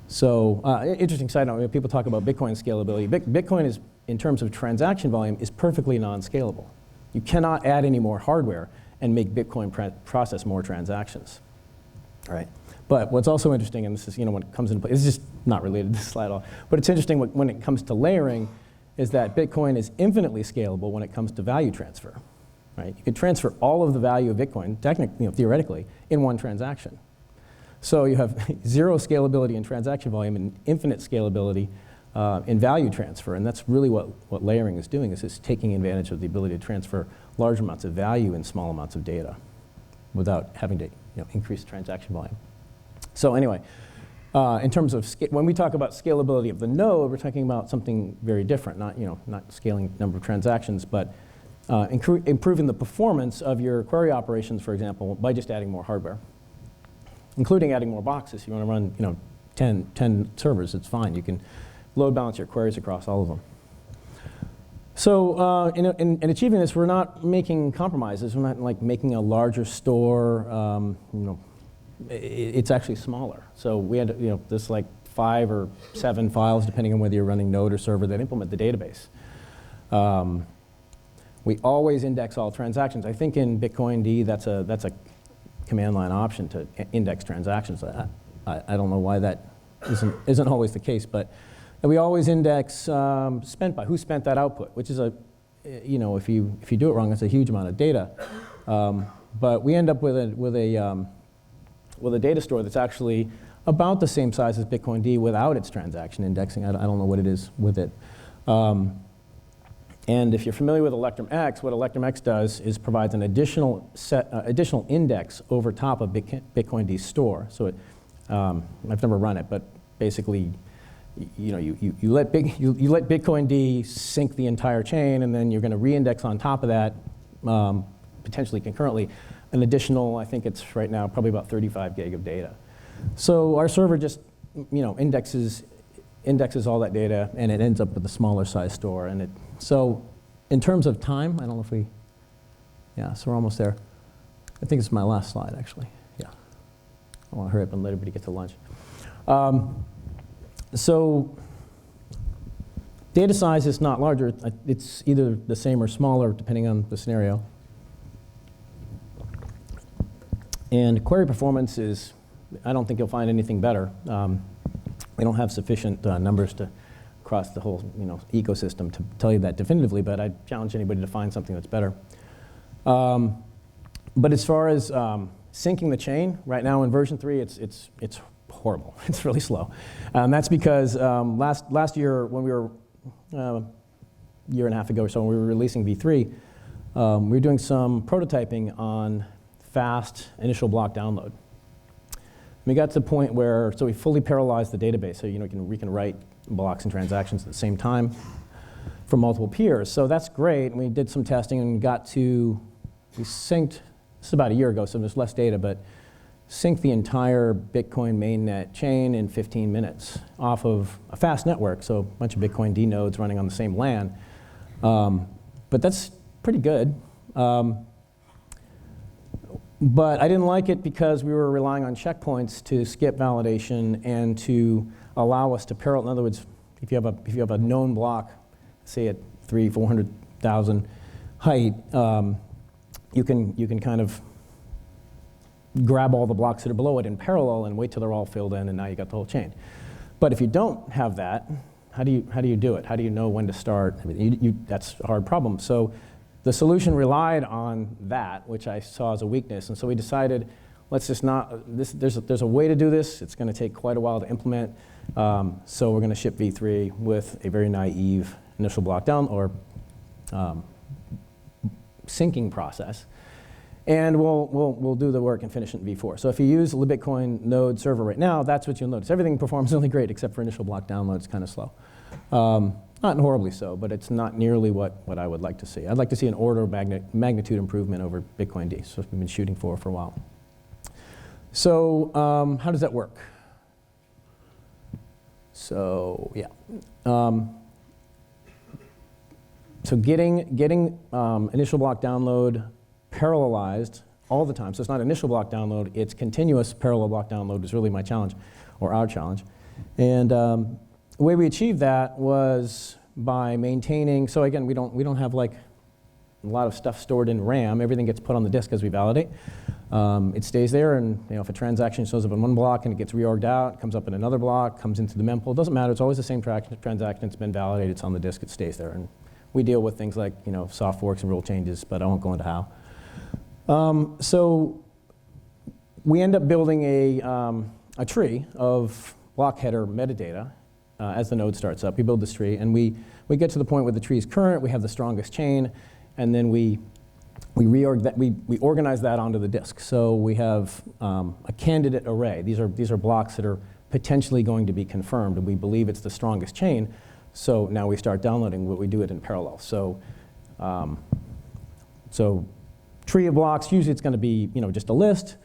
So, interesting side note: people talk about Bitcoin scalability. Bitcoin is, in terms of transaction volume, is perfectly non-scalable. You cannot add any more hardware and make Bitcoin process more transactions. Right. But what's also interesting, and this is when it comes into play, this is just not related to this slide at all, but it's interesting when it comes to layering, is that Bitcoin is infinitely scalable when it comes to value transfer. Right. You could transfer all of the value of Bitcoin, technically, theoretically, in one transaction. So you have 0 scalability in transaction volume and infinite scalability in value transfer, and that's really what layering is doing, is it's taking advantage of the ability to transfer large amounts of value in small amounts of data without having to increase transaction volume. So anyway, in terms of when we talk about scalability of the node, we're talking about something very different, not scaling number of transactions, but improving the performance of your query operations, for example, by just adding more hardware, including adding more boxes. You want to run 10 servers, it's fine. You can load balance your queries across all of them. So in achieving this, we're not making compromises. We're not making a larger store. It's actually smaller. So we had this 5 or 7 files, depending on whether you're running node or server, that implement the database. We always index all transactions. I think in Bitcoin D, that's a command line option to index transactions. I don't know why that isn't always the case, but we always index spent by, who spent that output, which is if you do it wrong, it's a huge amount of data. But we end up with a data store that's actually about the same size as Bitcoin D without its transaction indexing. I don't know what it is with it. And if you're familiar with Electrum X, what Electrum X does is provides an additional index over top of Bitcoin D store. So I've never run it, but basically, you let Bitcoin D sync the entire chain, and then you're going to reindex on top of that, potentially concurrently, an additional, I think it's right now probably about 35 gig of data. So our server just indexes all that data, and it ends up with a smaller size store. So in terms of time, I don't know if so we're almost there. I think it's my last slide, actually. Yeah. I want to hurry up and let everybody get to lunch. So data size is not larger. It's either the same or smaller, depending on the scenario. And query performance is, I don't think you'll find anything better. We don't have sufficient numbers to cross the whole ecosystem to tell you that definitively, but I challenge anybody to find something that's better. But as far as syncing the chain, right now in version 3, it's horrible. It's really slow. That's because last year, when we were year and a half ago or so, when we were releasing V3, we were doing some prototyping on fast initial block download. We got to the point where, so we fully parallelized the database, so we can write blocks and transactions at the same time from multiple peers. So that's great. And we did some testing and we synced, this is about a year ago, so there's less data, but synced the entire Bitcoin mainnet chain in 15 minutes off of a fast network, so a bunch of Bitcoin D nodes running on the same LAN. But that's pretty good. But I didn't like it because we were relying on checkpoints to skip validation and to allow us to parallel. In other words, if you have a known block, say at 400,000 height, you can kind of grab all the blocks that are below it in parallel and wait till they're all filled in, and now you got the whole chain. But if you don't have that, how do you do it? How do you know when to start? I mean, that's a hard problem. So the solution relied on that, which I saw as a weakness, and so we decided, let's just not. There's a way to do this. It's going to take quite a while to implement. So we're going to ship V3 with a very naive initial block down or syncing process. And we'll do the work and finish it in V4. So if you use the Bitcoin node server right now, that's what you'll notice. Everything performs really great except for initial block download. It's kind of slow. Not horribly so, but it's not nearly what I would like to see. I'd like to see an order of magnitude improvement over Bitcoin D. So we've been shooting for a while. So how does that work? So yeah. So getting initial block download parallelized all the time. So it's not initial block download, it's continuous parallel block download is really my challenge, or our challenge. And the way we achieved that was by maintaining, so again, we don't have like a lot of stuff stored in RAM. Everything gets put on the disk as we validate. It stays there, and if a transaction shows up in one block and it gets reorged out, comes up in another block, comes into the mempool, it doesn't matter. It's always the same transaction. It's been validated. It's on the disk. It stays there. And we deal with things like soft forks and rule changes, but I won't go into how. So we end up building a tree of block header metadata as the node starts up. We build this tree, and we get to the point where the tree is current. We have the strongest chain, and then we organize that onto the disk. So we have a candidate array. These are blocks that are potentially going to be confirmed, and we believe it's the strongest chain. So now we start downloading, but we do it in parallel. So tree of blocks, usually it's going to be just a list,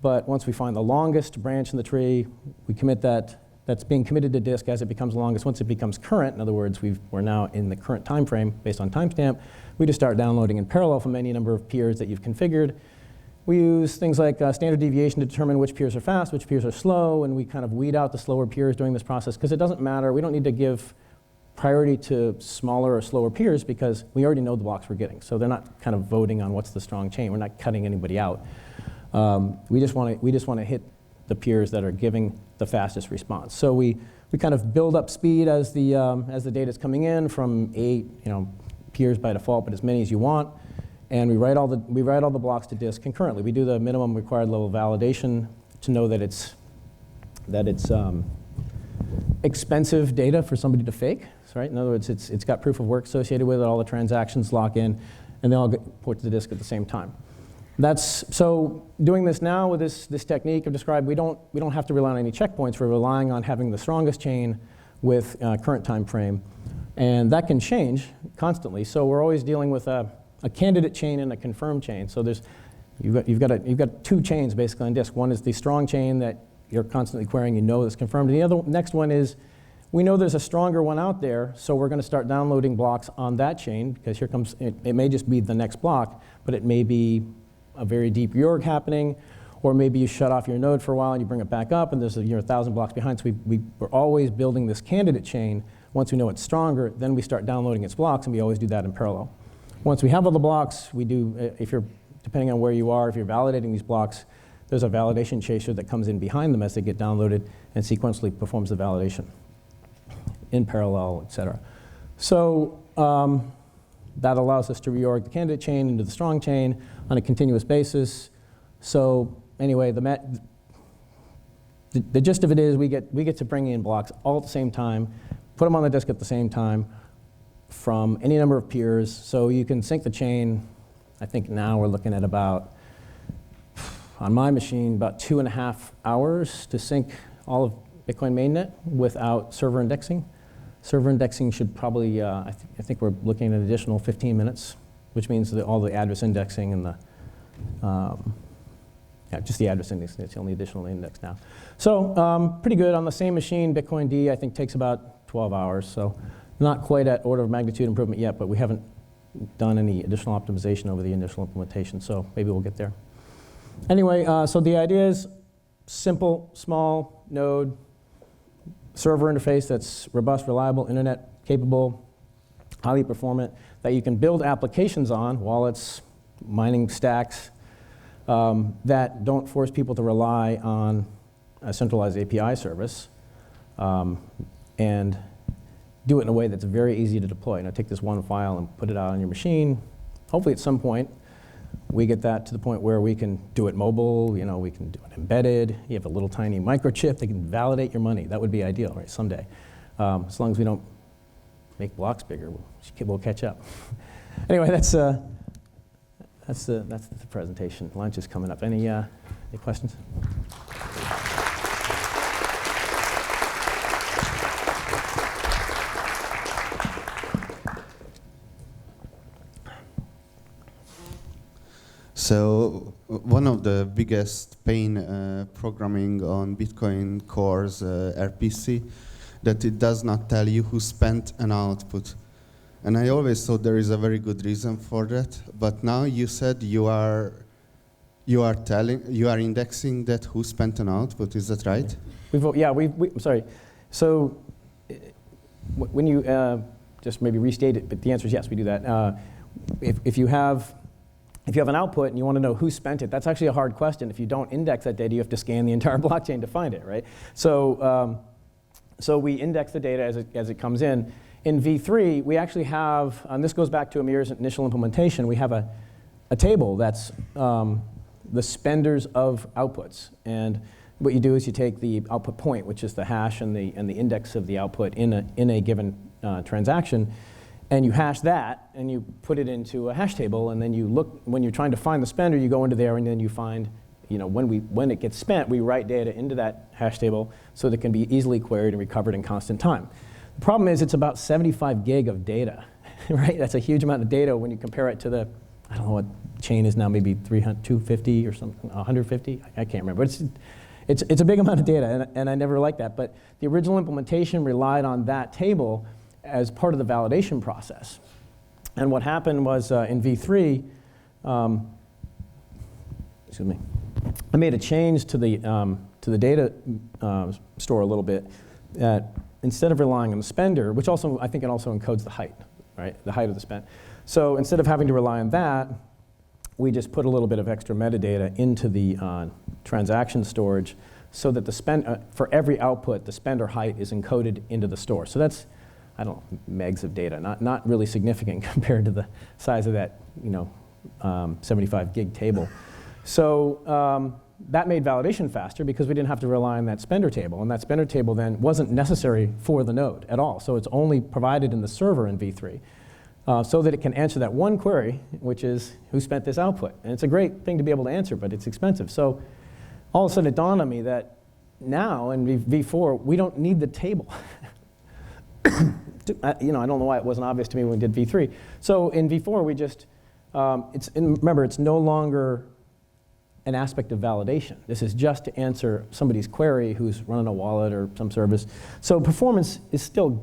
but once we find the longest branch in the tree, we commit that's being committed to disk as it becomes longest. Once it becomes current, in other words, we're now in the current time frame based on timestamp, we just start downloading in parallel from any number of peers that you've configured. We use things like standard deviation to determine which peers are fast, which peers are slow, and we kind of weed out the slower peers during this process because it doesn't matter. We don't need to give priority to smaller or slower peers because we already know the blocks we're getting. So they're not kind of voting on what's the strong chain. We're not cutting anybody out. We just want to hit the peers that are giving the fastest response. So we kind of build up speed as the data is coming in from 8 peers by default, but as many as you want. And we write all the blocks to disk concurrently. We do the minimum required level of validation to know that it's expensive data for somebody to fake. Right? In other words, it's got proof of work associated with it. All the transactions lock in, and they all get ported to the disk at the same time. So doing this now with this technique I've described, we don't have to rely on any checkpoints. We're relying on having the strongest chain with current time frame, and that can change constantly. So we're always dealing with a candidate chain and a confirmed chain. So you've got 2 chains basically on disk. One is the strong chain that you're constantly querying, is confirmed. And the next one is, we know there's a stronger one out there, so we're going to start downloading blocks on that chain, because here comes, it may just be the next block, but it may be a very deep reorg happening, or maybe you shut off your node for a while and you bring it back up and there's 1,000 blocks behind. So we're always building this candidate chain. Once we know it's stronger, then we start downloading its blocks, and we always do that in parallel. Once we have all the blocks, we do, depending on where you are, if you're validating these blocks, there's a validation chaser that comes in behind them as they get downloaded and sequentially performs the validation in parallel, et cetera. So that allows us to reorg the candidate chain into the strong chain on a continuous basis. So anyway, the gist of it is we get to bring in blocks all at the same time, put them on the disk at the same time from any number of peers. So you can sync the chain. I think now we're looking at about, on my machine, about 2.5 hours to sync all of Bitcoin mainnet without server indexing. Server indexing should probably, I think we're looking at an additional 15 minutes, which means that all the address indexing and just the address indexing, it's the only additional index now. So pretty good. On the same machine, Bitcoin D, I think, takes about 12 hours. So not quite at order of magnitude improvement yet, but we haven't done any additional optimization over the initial implementation, so maybe we'll get there. Anyway, so the idea is simple, small node, server interface that's robust, reliable, internet capable, highly performant, that you can build applications on, wallets, mining stacks, that don't force people to rely on a centralized API service, and do it in a way that's very easy to deploy. Take this one file and put it out on your machine. Hopefully at some point, we get that to the point where we can do it mobile, we can do it embedded. You have a little tiny microchip that can validate your money. That would be ideal, right, someday. As long as we don't make blocks bigger, we'll catch up. Anyway, that's the presentation. Lunch is coming up. Any questions? So one of the biggest pain programming on Bitcoin cores RPC, that it does not tell you who spent an output. And I always thought there is a very good reason for that. But now you said you are indexing that who spent an output. Is that right? I'm sorry. So when you just maybe restate it, but the answer is yes, we do that. If you have an output and you want to know who spent it, that's actually a hard question. If you don't index that data, you have to scan the entire blockchain to find it, right? So we index the data as it comes in. In V3, we actually have, and this goes back to Amir's initial implementation, we have a table that's the spenders of outputs. And what you do is you take the output point, which is the hash and the index of the output in a given transaction, and you hash that, and you put it into a hash table, and then you look, when you're trying to find the spender, you go into there, and then you find, when it gets spent, we write data into that hash table so that it can be easily queried and recovered in constant time. The problem is it's about 75 gig of data, right? That's a huge amount of data when you compare it to the, I don't know what chain is now, maybe 250 or something, 150, I can't remember. It's a big amount of data, and I never liked that, but the original implementation relied on that table as part of the validation process. And what happened was in V3, I made a change to the data store a little bit that instead of relying on the spender, which also, I think it also encodes the height, right? The height of the spend. So instead of having to rely on that, we just put a little bit of extra metadata into the transaction storage so that for every output, the spender height is encoded into the store. So that's, I don't know, megs of data, not really significant compared to the size of that, 75 gig table. So that made validation faster because we didn't have to rely on that spender table. And that spender table then wasn't necessary for the node at all. So it's only provided in the server in V3 so that it can answer that one query, which is who spent this output. And it's a great thing to be able to answer, but it's expensive. So all of a sudden it dawned on me that now in V4, we don't need the table. I don't know why it wasn't obvious to me when we did V3. So in V4, we just, remember, it's no longer an aspect of validation. This is just to answer somebody's query who's running a wallet or some service. So performance is still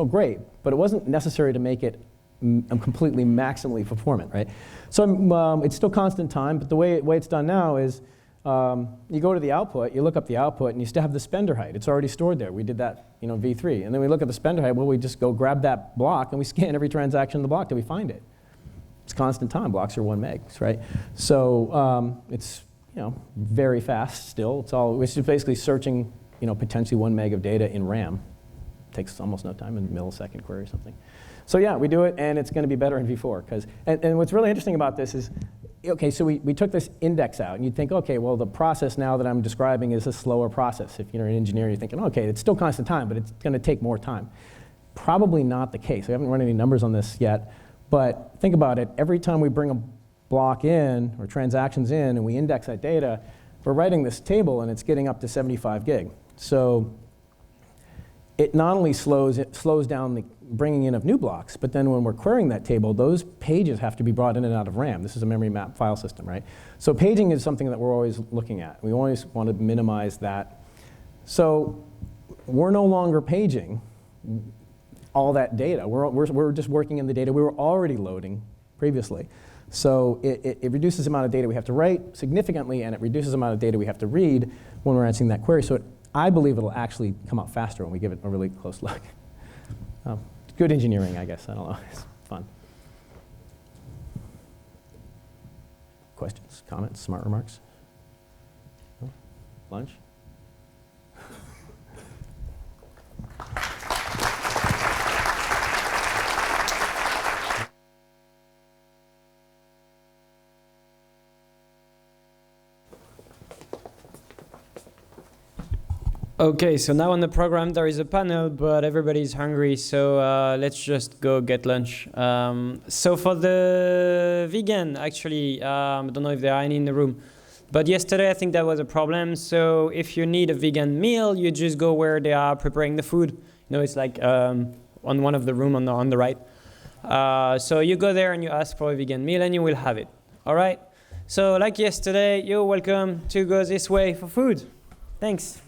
great, but it wasn't necessary to make it completely maximally performant, right? So it's still constant time, but the way it's done now is you go to the output, you look up the output, and you still have the spender height. It's already stored there. We did that, V3. And then we look at the spender height. Well, we just go grab that block, and we scan every transaction in the block till we find it. It's constant time. Blocks are 1 meg, right? So it's very fast still. It's just basically searching potentially 1 meg of data in RAM. Takes almost no time, in a millisecond query or something. So yeah, we do it, and it's going to be better in V4. And what's really interesting about this is, okay, so we took this index out, and you'd think, okay, well, the process now that I'm describing is a slower process. If you're an engineer, you're thinking, okay, it's still constant time, but it's going to take more time. Probably not the case. We haven't run any numbers on this yet, but think about it. Every time we bring a block in or transactions in and we index that data, we're writing this table, and it's getting up to 75 gig. So it not only slows down the bringing in of new blocks, but then when we're querying that table, those pages have to be brought in and out of RAM. This is a memory map file system, right? So paging is something that we're always looking at. We always want to minimize that. So we're no longer paging all that data. We're just working in the data we were already loading previously. So it reduces the amount of data we have to write significantly, and it reduces the amount of data we have to read when we're answering that query. So I believe it'll actually come out faster when we give it a really close look. Good engineering, I guess. I don't know. It's fun. Questions, comments, smart remarks? No? Lunch? Okay, so now on the program there is a panel, but everybody's hungry, so let's just go get lunch. So for the vegan, actually, I don't know if there are any in the room, but yesterday I think that was a problem. So if you need a vegan meal, you just go where they are preparing the food. It's like on one of the room on the right. So you go there and you ask for a vegan meal and you will have it. All right? So like yesterday, you're welcome to go this way for food. Thanks.